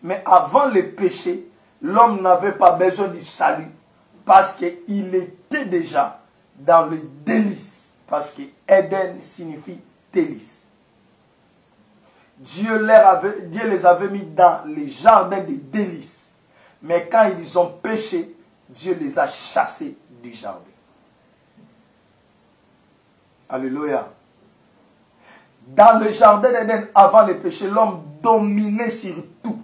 Mais avant le péché, l'homme n'avait pas besoin du salut parce qu'il était déjà dans le délice. Parce que Éden signifie délice. Dieu les avait mis dans les jardins des délices. Mais quand ils ont péché, Dieu les a chassés du jardin. Alléluia. Dans le jardin d'Éden, avant le péché, l'homme dominait sur tout.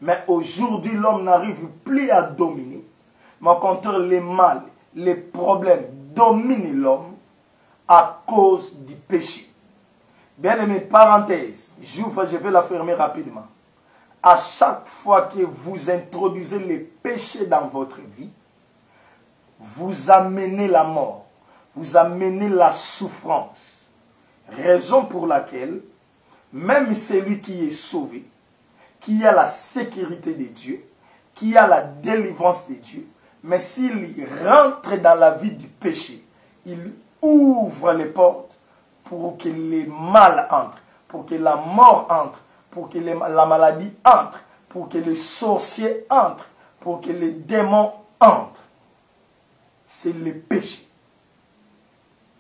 Mais aujourd'hui, l'homme n'arrive plus à dominer. Mais contre les mal, les problèmes dominent l'homme à cause du péché. Bien aimé, parenthèse, je vais la fermer rapidement. À chaque fois que vous introduisez les péchés dans votre vie, vous amenez la mort, vous amenez la souffrance. Raison pour laquelle, même celui qui est sauvé, qui a la sécurité de Dieu, qui a la délivrance de Dieu, mais s'il rentre dans la vie du péché, il ouvre les portes pour que les mal entrent, pour que la mort entre, pour que la maladie entre, pour que les sorciers entrent, pour que les démons entrent. C'est le péché.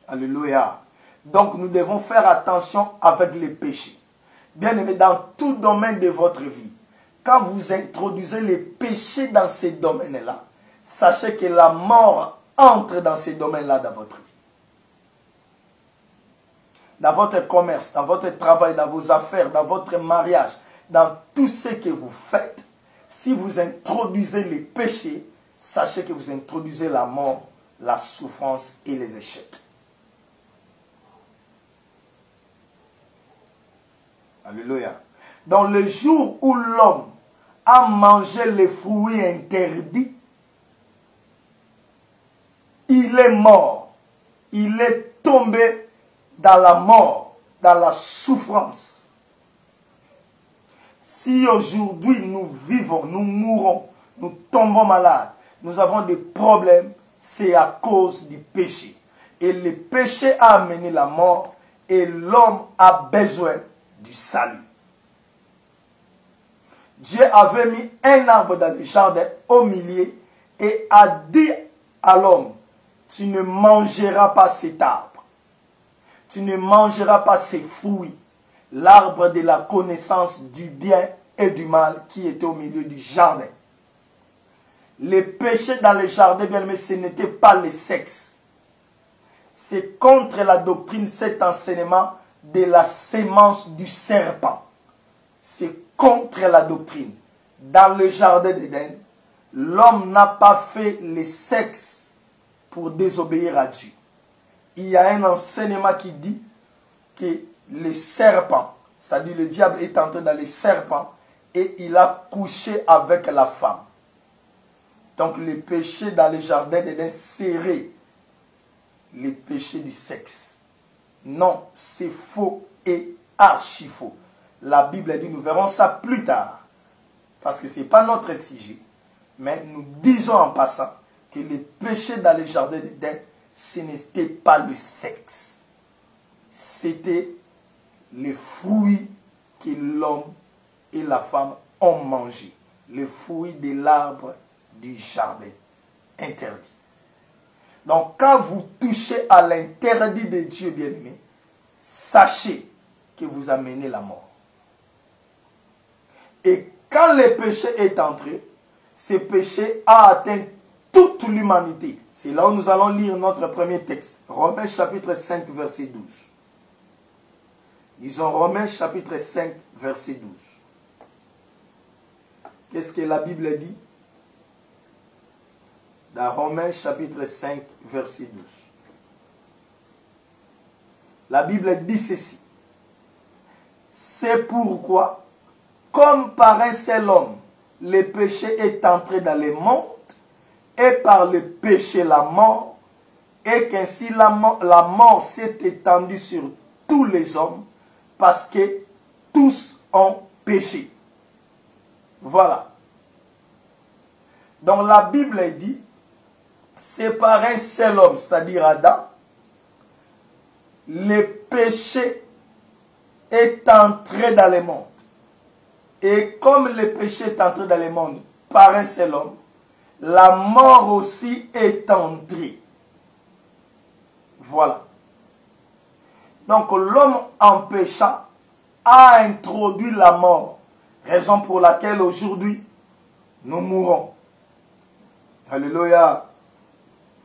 Alléluia. Donc nous devons faire attention avec les péchés. Bien aimé, dans tout domaine de votre vie, quand vous introduisez les péchés dans ces domaines-là, sachez que la mort entre dans ces domaines-là dans votre vie. Dans votre commerce, dans votre travail, dans vos affaires, dans votre mariage, dans tout ce que vous faites, si vous introduisez les péchés, sachez que vous introduisez la mort, la souffrance et les échecs. Alléluia. Dans le jour où l'homme a mangé les fruits interdits, il est mort. Il est tombé dans la mort, dans la souffrance. Si aujourd'hui nous vivons, nous mourons, nous tombons malades, nous avons des problèmes, c'est à cause du péché. Et le péché a amené la mort et l'homme a besoin du salut. Dieu avait mis un arbre dans le jardin au milieu et a dit à l'homme, tu ne mangeras pas cet arbre. Tu ne mangeras pas ses fruits. L'arbre de la connaissance du bien et du mal qui était au milieu du jardin. Le péché dans le jardin, bien aimé, ce n'était pas le sexe. C'est contre la doctrine, cet enseignement de la sémence du serpent. C'est contre la doctrine. Dans le jardin d'Éden, l'homme n'a pas fait le sexe pour désobéir à Dieu. Il y a un enseignement qui dit que le serpent, c'est-à-dire le diable est entré dans le serpent et il a couché avec la femme. Donc le péché dans le jardin d'Éden serait le péché du sexe. Non, c'est faux et archi faux. La Bible dit, nous verrons ça plus tard, parce que ce n'est pas notre sujet. Mais nous disons en passant que le péché dans le jardin d'Éden, ce n'était pas le sexe. C'était les fruits que l'homme et la femme ont mangés. Les fruits de l'arbre du jardin interdit. Donc quand vous touchez à l'interdit de Dieu bien-aimé, sachez que vous amenez la mort. Et quand le péché est entré, ce péché a atteint toute l'humanité. C'est là où nous allons lire notre premier texte. Romains chapitre 5, verset 12. Lisons Romains chapitre 5, verset 12. Qu'est-ce que la Bible dit? Dans Romains chapitre 5, verset 12. La Bible dit ceci. C'est pourquoi, comme par un seul homme, le péché est entré dans le monde, et par le péché la mort, et qu'ainsi la mort s'est étendue sur tous les hommes, parce que tous ont péché. Voilà. Donc la Bible dit, c'est par un seul homme, c'est-à-dire Adam, le péché est entré dans le monde. Et comme le péché est entré dans le monde par un seul homme, la mort aussi est entrée. Voilà. Donc l'homme en péchant a introduit la mort. Raison pour laquelle aujourd'hui nous mourons. Alléluia.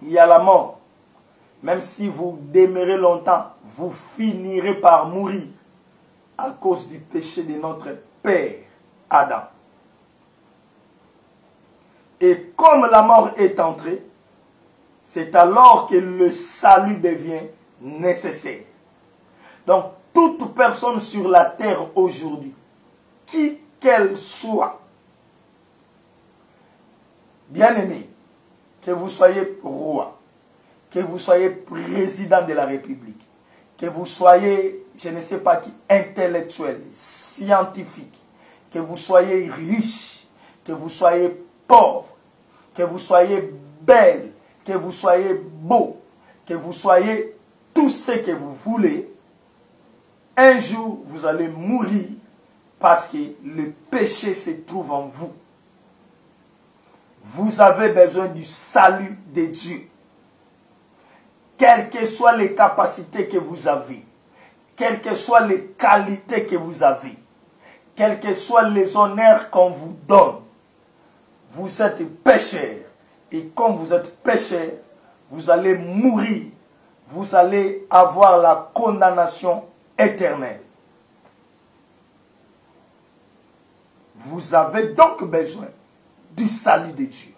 Il y a la mort. Même si vous demeurez longtemps, vous finirez par mourir à cause du péché de notre père Adam. Et comme la mort est entrée, c'est alors que le salut devient nécessaire. Donc, toute personne sur la terre aujourd'hui, qui qu'elle soit, bien-aimée, que vous soyez roi, que vous soyez président de la République, que vous soyez, je ne sais pas qui, intellectuel, scientifique, que vous soyez riche, que vous soyez pauvre, que vous soyez belle, que vous soyez beau, que vous soyez tout ce que vous voulez, un jour vous allez mourir parce que le péché se trouve en vous. Vous avez besoin du salut de Dieu. Quelles que soient les capacités que vous avez, quelles que soient les qualités que vous avez, quels que soient les honneurs qu'on vous donne, vous êtes pécheur. Et comme vous êtes pécheur, vous allez mourir. Vous allez avoir la condamnation éternelle. Vous avez donc besoin du salut de Dieu.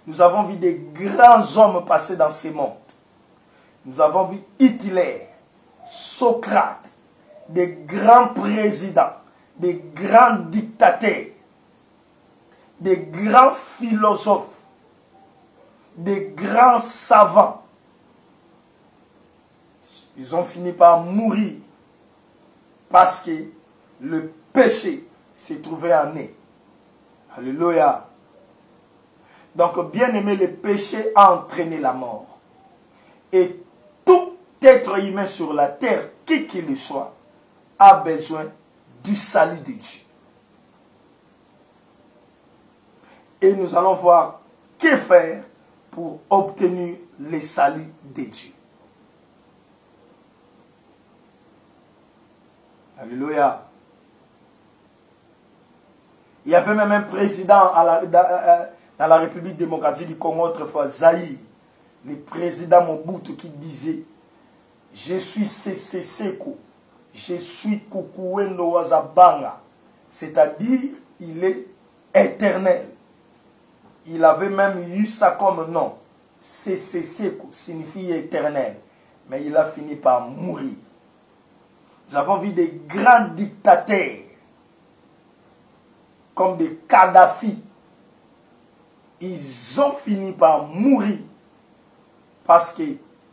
Nous avons vu des grands hommes passer dans ce monde. Nous avons vu Hitler, Socrate, des grands présidents, des grands dictateurs, des grands philosophes, des grands savants. Ils ont fini par mourir parce que le péché s'est trouvé en eux. Alléluia. Donc, bien aimé, le péché a entraîné la mort. Et tout être humain sur la terre, qui qu'il soit, a besoin du salut de Dieu. Et nous allons voir que faire pour obtenir le salut de Dieu. Alléluia. Il y avait même un président dans la République démocratique du Congo autrefois, Zaïre, le président Mobutu, qui disait: je suis Sese Seko, je suis Kukuwendo Wazabanga, c'est-à-dire il est éternel. Il avait même eu ça comme nom. Sese Seko signifie éternel, mais il a fini par mourir. Nous avons vu des grands dictateurs comme des Kadhafi. Ils ont fini par mourir parce que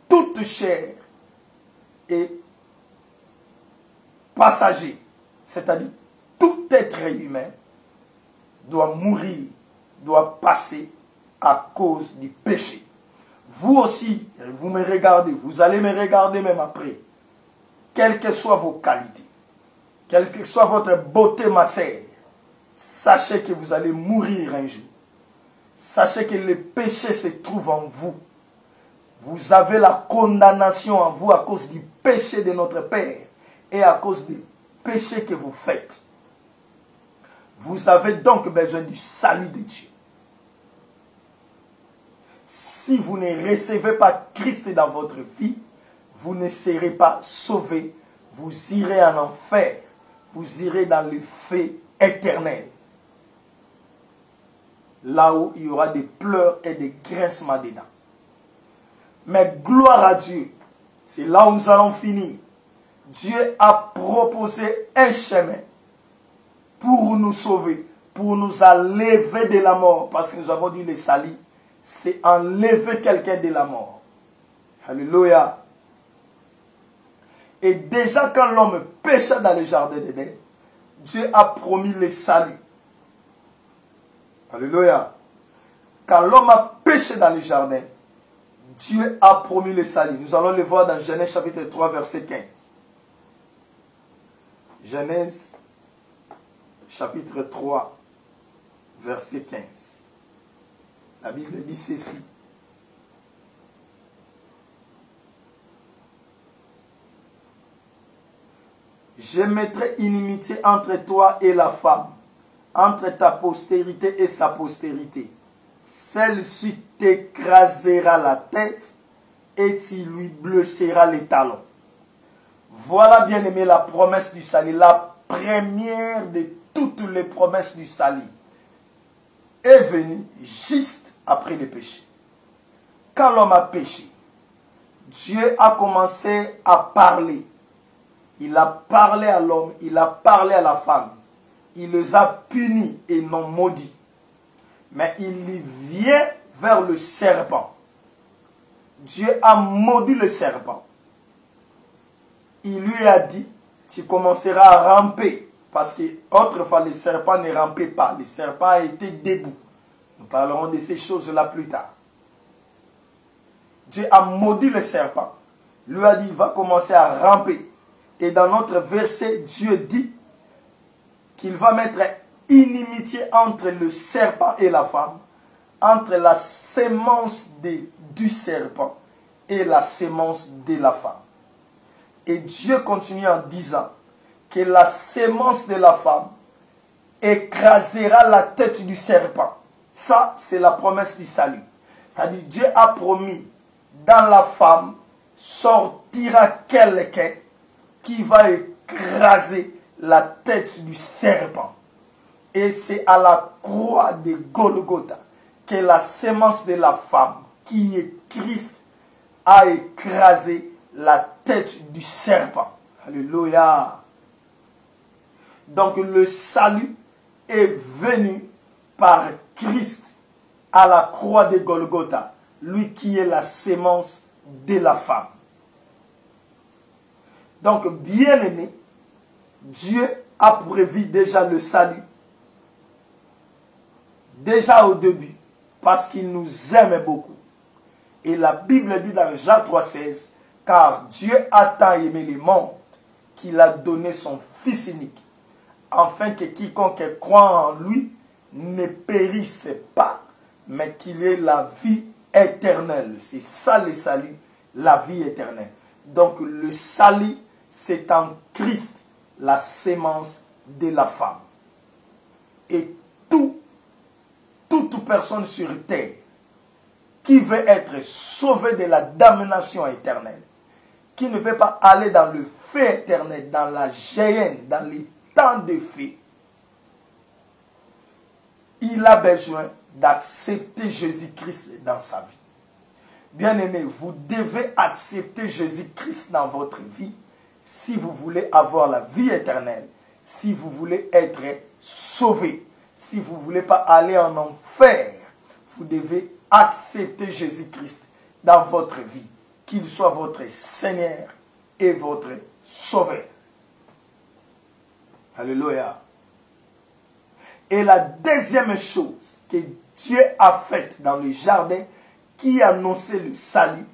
toute chair est passager, c'est-à-dire tout être humain doit mourir, doit passer à cause du péché. Vous aussi, vous me regardez, vous allez me regarder même après. Quelles que soient vos qualités, quelle que soit votre beauté, ma sœur, sachez que vous allez mourir un jour. Sachez que le péché se trouve en vous. Vous avez la condamnation en vous à cause du péché de notre Père et à cause du péché que vous faites. Vous avez donc besoin du salut de Dieu. Si vous ne recevez pas Christ dans votre vie, vous ne serez pas sauvés. Vous irez en enfer. Vous irez dans le feu éternel. Là où il y aura des pleurs et des grincements dedans. Mais gloire à Dieu. C'est là où nous allons finir. Dieu a proposé un chemin pour nous sauver, pour nous enlever de la mort. Parce que nous avons dit le salut, c'est enlever quelqu'un de la mort. Alléluia. Et déjà quand l'homme pécha dans le jardin d'Éden, Dieu a promis le salut. Alléluia. Quand l'homme a péché dans le jardin, Dieu a promis le salut. Nous allons le voir dans Genèse chapitre 3, verset 15. Genèse chapitre 3, verset 15. La Bible dit ceci. Je mettrai inimitié entre toi et la femme, entre ta postérité et sa postérité. Celle-ci t'écrasera la tête et tu lui blesseras les talons. Voilà, bien aimé, la promesse du salut, la première de toutes les promesses du salut est venue juste après le péché. Quand l'homme a péché, Dieu a commencé à parler. Il a parlé à l'homme, il a parlé à la femme. Il les a punis et non maudits. Mais il vient vers le serpent. Dieu a maudit le serpent. Il lui a dit, tu commenceras à ramper. Parce qu'autrefois, le serpent ne rampait pas. Le serpent a été debout. Nous parlerons de ces choses-là plus tard. Dieu a maudit le serpent. Lui a dit, il va commencer à ramper. Et dans notre verset, Dieu dit qu'il va mettre inimitié entre le serpent et la femme, entre la sémence du serpent et la sémence de la femme. Et Dieu continue en disant que la sémence de la femme écrasera la tête du serpent. Ça, c'est la promesse du salut. C'est-à-dire, Dieu a promis, dans la femme sortira quelqu'un qui va écraser la tête du serpent. Et c'est à la croix de Golgotha que la sémence de la femme, qui est Christ, a écrasé la tête du serpent. Alléluia. Donc le salut est venu par Christ à la croix de Golgotha, lui qui est la sémence de la femme. Donc, bien aimé, Dieu a prévu déjà le salut, déjà au début, parce qu'il nous aime beaucoup. Et la Bible dit dans Jean 3,16, car Dieu a tant aimé le monde qu'il a donné son Fils unique, afin que quiconque croit en lui ne périsse pas, mais qu'il y ait la vie éternelle. C'est ça le salut, la vie éternelle. Donc le salut, c'est en Christ, la sémence de la femme. Et toute personne sur terre qui veut être sauvée de la damnation éternelle, qui ne veut pas aller dans le feu éternel, dans la géhenne, dans les temps de feu, il a besoin d'accepter Jésus-Christ dans sa vie. Bien-aimés, vous devez accepter Jésus-Christ dans votre vie si vous voulez avoir la vie éternelle, si vous voulez être sauvé, si vous ne voulez pas aller en enfer. Vous devez accepter Jésus-Christ dans votre vie, qu'il soit votre Seigneur et votre Sauveur. Alléluia. Et la deuxième chose que Dieu a faite dans le jardin, qui annonçait le salut,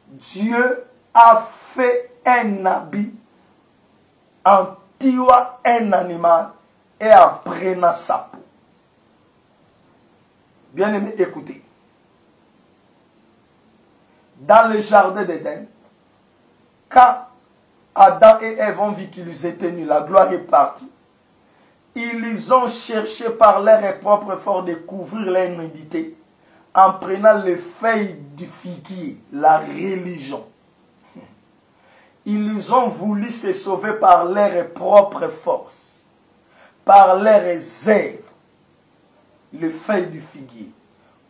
Dieu a fait un habit en tuant un animal et en prenant sa peau. Bien aimé, écoutez. Dans le jardin d'Éden, quand Adam et Ève ont vu qu'ils étaient nus, la gloire est partie, ils ont cherché par leur propre force de couvrir leur nudité en prenant les feuilles du figuier, la religion. Ils ont voulu se sauver par leur propre force, par leurs œuvres, les feuilles du figuier.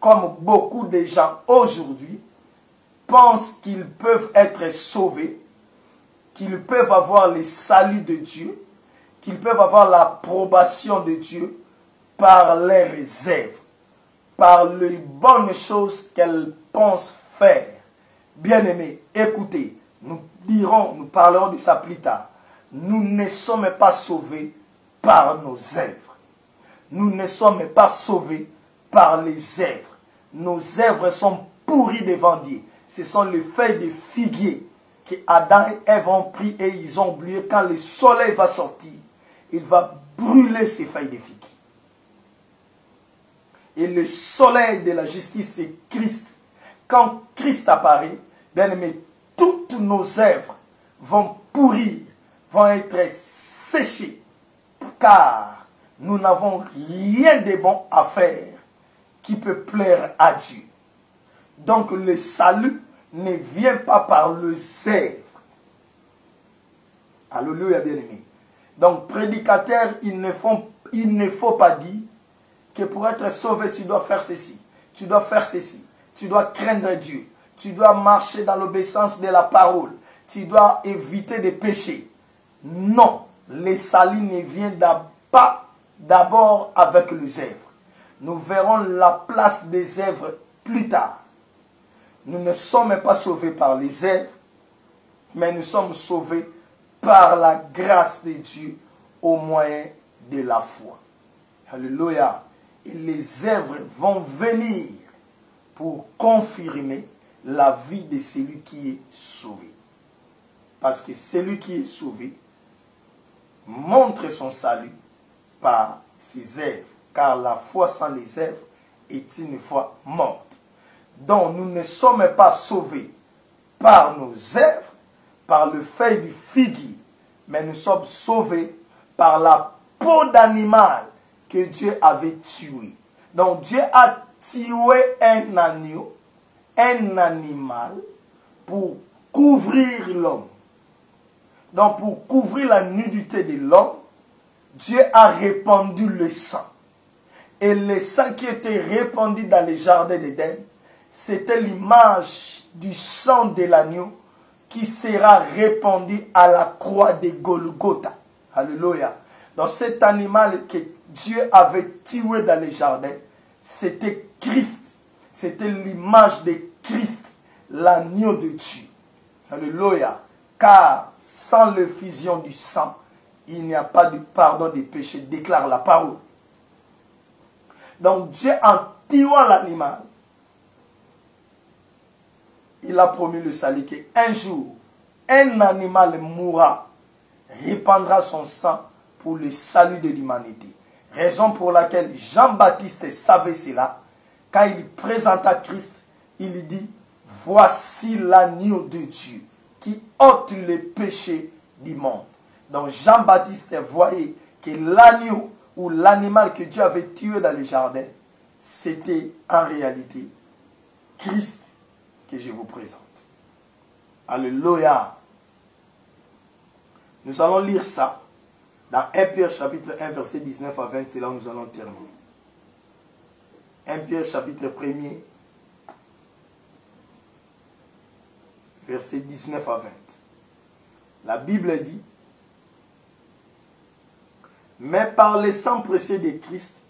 Comme beaucoup de gens aujourd'hui pensent qu'ils peuvent être sauvés, qu'ils peuvent avoir le salut de Dieu, qu'ils peuvent avoir l'approbation de Dieu par leurs œuvres, par les bonnes choses qu'elles pensent faire. Bien-aimés, écoutez, nous parlerons de ça plus tard. Nous ne sommes pas sauvés par nos œuvres. Nous ne sommes pas sauvés par les œuvres. Nos œuvres sont pourries devant Dieu. Ce sont les feuilles de figuier que Adam et Ève ont pris et ils ont oublié. Quand le soleil va sortir, il va brûler ces feuilles de figuier. Et le soleil de la justice, c'est Christ. Quand Christ apparaît, bien aimé, toutes nos œuvres vont pourrir, vont être séchées, car nous n'avons rien de bon à faire qui peut plaire à Dieu. Donc le salut ne vient pas par les œuvres. Alléluia, bien-aimé. Donc prédicateur, il ne faut pas dire que pour être sauvé, tu dois faire ceci, tu dois faire ceci, tu dois craindre Dieu, tu dois marcher dans l'obéissance de la parole, tu dois éviter de pécher. Non, le salut ne vient pas d'abord avec les œuvres. Nous verrons la place des œuvres plus tard. Nous ne sommes pas sauvés par les œuvres, mais nous sommes sauvés par la grâce de Dieu au moyen de la foi. Alléluia. Et les œuvres vont venir pour confirmer la vie de celui qui est sauvé. Parce que celui qui est sauvé montre son salut par ses œuvres. Car la foi sans les œuvres est une foi morte. Donc nous ne sommes pas sauvés par nos œuvres, par le feuille du figuier, mais nous sommes sauvés par la peau d'animal que Dieu avait tué. Donc Dieu a tué un agneau, un animal, pour couvrir l'homme. Donc pour couvrir la nudité de l'homme, Dieu a répandu le sang. Et le sang qui était répandu dans les jardins d'Éden, c'était l'image du sang de l'agneau qui sera répandu à la croix de Golgotha. Alléluia. Donc cet animal que Dieu avait tué dans les jardins, c'était Christ. C'était l'image de Christ, l'agneau de Dieu. Alléluia. Car sans l'effusion du sang, il n'y a pas de pardon des péchés, déclare la parole. Donc Dieu, en tuant l'animal, il a promis le salut qu'un jour, un animal mourra, répandra son sang pour le salut de l'humanité. Raison pour laquelle Jean-Baptiste savait cela, quand il présenta Christ, il dit, voici l'agneau de Dieu qui ôte les péchés du monde. Donc Jean-Baptiste voyait que l'agneau ou l'animal que Dieu avait tué dans le jardin, c'était en réalité Christ que je vous présente. Alléluia. Nous allons lire ça dans 1 Pierre chapitre 1 verset 19 à 20, c'est là où nous allons terminer. 1 Pierre chapitre 1er verset 19 à 20. La Bible dit, mais par le sang précieux de Christ,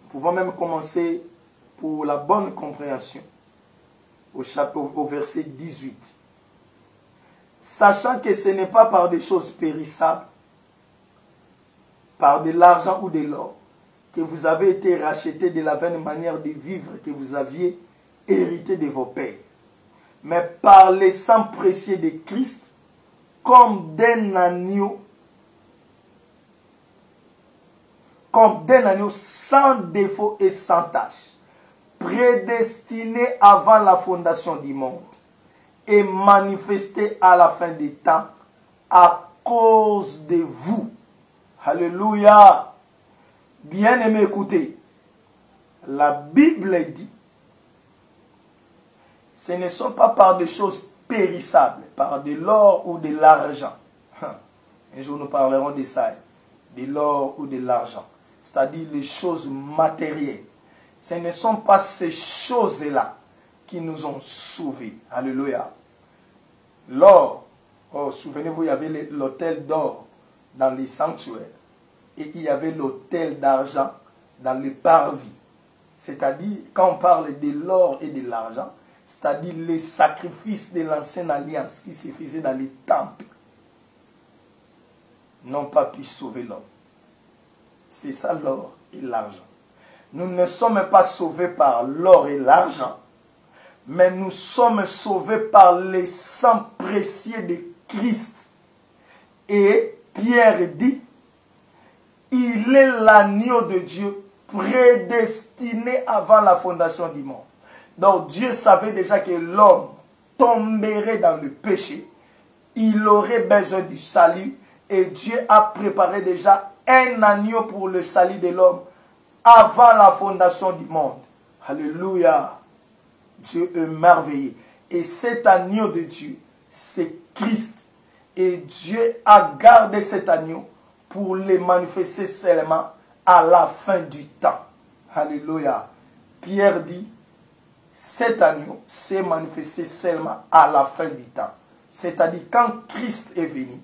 nous pouvons même commencer pour la bonne compréhension au verset 18. Sachant que ce n'est pas par des choses périssables, par de l'argent ou de l'or, que vous avez été rachetés de la vaine manière de vivre que vous aviez hérité de vos pères, mais par le sang précieux de Christ, comme d'un agneau sans défaut et sans tache, prédestiné avant la fondation du monde et manifesté à la fin des temps à cause de vous. Alléluia. Bien-aimés, écoutez, la Bible dit, ce ne sont pas par des choses périssables, par de l'or ou de l'argent. Un jour nous parlerons de ça, de l'or ou de l'argent, c'est-à-dire les choses matérielles. Ce ne sont pas ces choses-là qui nous ont sauvés. Alléluia. L'or, oh, souvenez-vous, il y avait l'autel d'or dans les sanctuaires et il y avait l'autel d'argent dans les parvis. C'est-à-dire, quand on parle de l'or et de l'argent, c'est-à-dire les sacrifices de l'ancienne alliance qui se faisaient dans les temples, n'ont pas pu sauver l'homme. C'est ça l'or et l'argent. Nous ne sommes pas sauvés par l'or et l'argent, mais nous sommes sauvés par le sang précieux de Christ. Et Pierre dit, il est l'agneau de Dieu prédestiné avant la fondation du monde. Donc Dieu savait déjà que l'homme tomberait dans le péché, il aurait besoin du salut, et Dieu a préparé déjà un agneau pour le salut de l'homme avant la fondation du monde. Alléluia. Dieu est merveilleux. Et cet agneau de Dieu, c'est Christ. Et Dieu a gardé cet agneau pour le manifester seulement à la fin du temps. Alléluia. Pierre dit, cet agneau s'est manifesté seulement à la fin du temps. C'est-à-dire quand Christ est venu,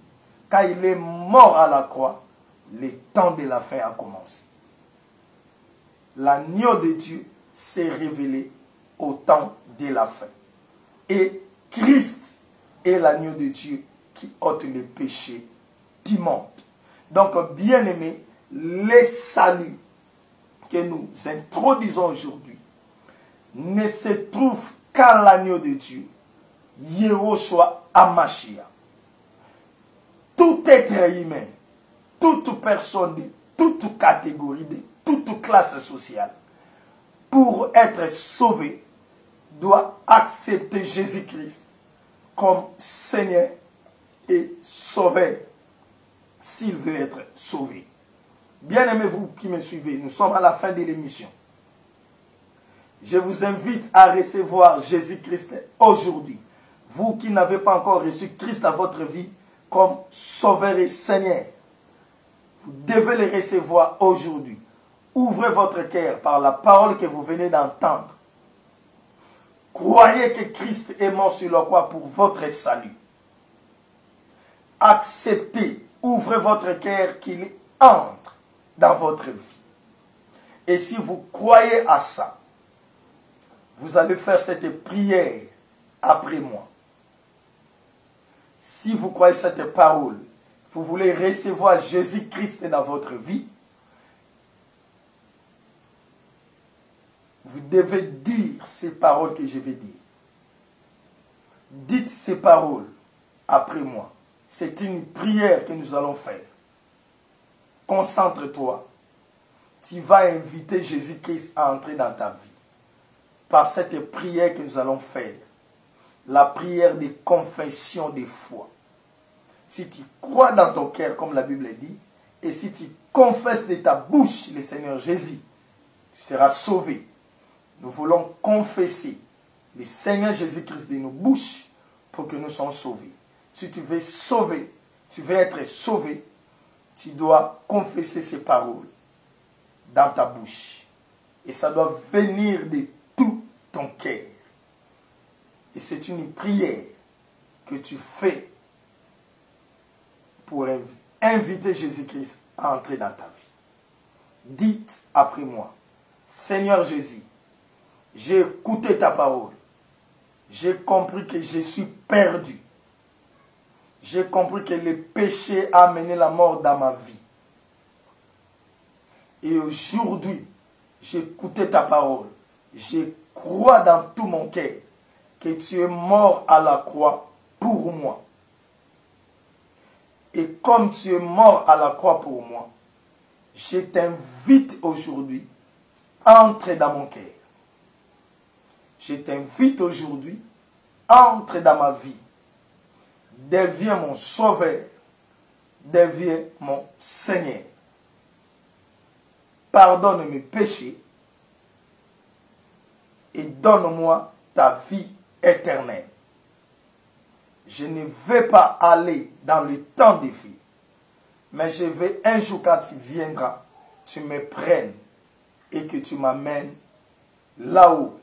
quand il est mort à la croix, le temps de la fin a commencé. L'agneau de Dieu s'est révélé au temps de la fin. Et Christ est l'agneau de Dieu qui ôte les péchés du monde. Donc, bien aimé, les saluts que nous introduisons aujourd'hui ne se trouvent qu'en l'agneau de Dieu, Yehoshua HaMashiach. Tout être humain, toute personne de toute catégorie, de toute classe sociale, pour être sauvé, doit accepter Jésus-Christ comme Seigneur et Sauveur, s'il veut être sauvé. Bien-aimés, vous qui me suivez, nous sommes à la fin de l'émission. Je vous invite à recevoir Jésus-Christ aujourd'hui. Vous qui n'avez pas encore reçu Christ dans votre vie comme Sauveur et Seigneur, vous devez le recevoir aujourd'hui. Ouvrez votre cœur par la parole que vous venez d'entendre. Croyez que Christ est mort sur la croix pour votre salut. Acceptez, ouvrez votre cœur qu'il entre dans votre vie. Et si vous croyez à ça, vous allez faire cette prière après moi. Si vous croyez cette parole, vous voulez recevoir Jésus-Christ dans votre vie, vous devez dire ces paroles que je vais dire. Dites ces paroles après moi. C'est une prière que nous allons faire. Concentre-toi. Tu vas inviter Jésus-Christ à entrer dans ta vie. par cette prière que nous allons faire, la prière de confession de foi. Si tu crois dans ton cœur, comme la Bible dit, et si tu confesses de ta bouche le Seigneur Jésus, tu seras sauvé. Nous voulons confesser le Seigneur Jésus-Christ de nos bouches pour que nous soyons sauvés. Si tu veux sauver, tu veux être sauvé, tu dois confesser ces paroles dans ta bouche. Et ça doit venir de tout ton cœur. Et c'est une prière que tu fais pour inviter Jésus-Christ à entrer dans ta vie. Dites après moi, Seigneur Jésus, j'ai écouté ta parole. J'ai compris que je suis perdu. J'ai compris que le péché a amené la mort dans ma vie. Et aujourd'hui, j'ai écouté ta parole. Je crois dans tout mon cœur que tu es mort à la croix pour moi. Et comme tu es mort à la croix pour moi, je t'invite aujourd'hui à entrer dans mon cœur. Je t'invite aujourd'hui à entrer dans ma vie. Deviens mon sauveur. Deviens mon Seigneur. Pardonne mes péchés et donne-moi ta vie éternelle. Je ne vais pas aller dans le temps des filles, mais je vais un jour quand tu viendras, tu me prennes et que tu m'amènes là-haut,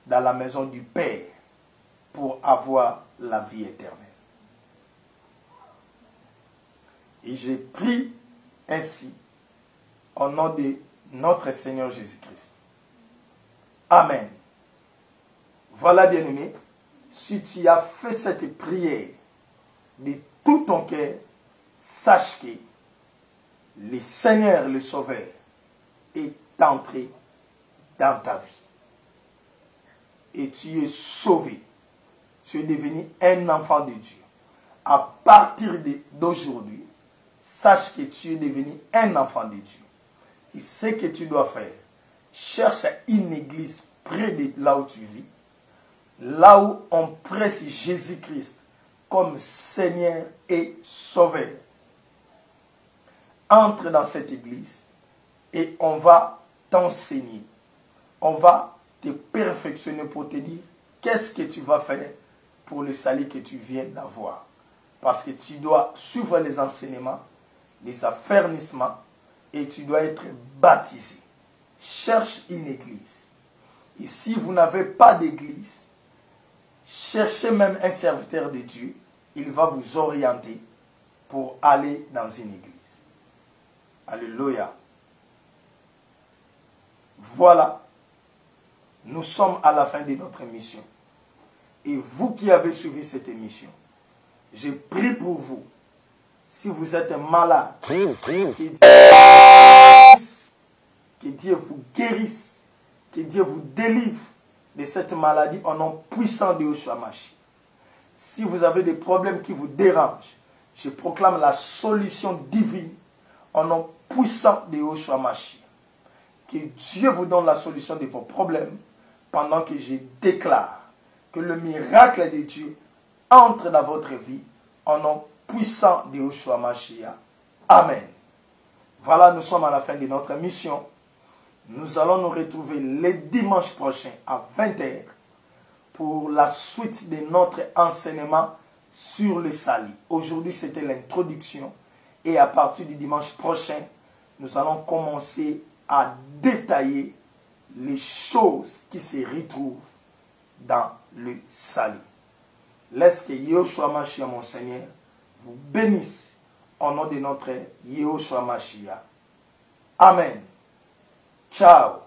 dans la maison du Père, pour avoir la vie éternelle. Et j'ai pris ainsi au nom de notre Seigneur Jésus-Christ. Amen. Voilà, bien-aimé, si tu as fait cette prière de tout ton cœur, sache que le Seigneur, le Sauveur, est entré dans ta vie. Et tu es sauvé. Tu es devenu un enfant de Dieu. À partir d'aujourd'hui, sache que tu es devenu un enfant de Dieu. Et ce que tu dois faire, cherche une église près de là où tu vis, là où on presse Jésus-Christ comme Seigneur et Sauveur. Entre dans cette église et on va t'enseigner. On va te perfectionner pour te dire qu'est-ce que tu vas faire pour le salut que tu viens d'avoir. Parce que tu dois suivre les enseignements, les affermissements et tu dois être baptisé. Cherche une église. Et si vous n'avez pas d'église, cherchez même un serviteur de Dieu. Il va vous orienter pour aller dans une église. Alléluia. Voilà. Nous sommes à la fin de notre émission. Et vous qui avez suivi cette émission, je prie pour vous. Si vous êtes malade, que Dieu vous guérisse, que Dieu vous délivre de cette maladie au nom puissant de Yeshua Mashiach. Si vous avez des problèmes qui vous dérangent, je proclame la solution divine au nom puissant de Yeshua Mashiach. Que Dieu vous donne la solution de vos problèmes pendant que je déclare que le miracle de Dieu entre dans votre vie au nom puissant de Yeshua Mashiach. Amen. Voilà, nous sommes à la fin de notre émission. Nous allons nous retrouver le dimanche prochain à 20 h pour la suite de notre enseignement sur le salut. Aujourd'hui, c'était l'introduction. Et à partir du dimanche prochain, nous allons commencer à détailler les choses qui se retrouvent dans le salut. Laisse que Yeshua Mashiach, mon Seigneur, vous bénisse au nom de notre Yeshua Mashiach. Amen. Ciao.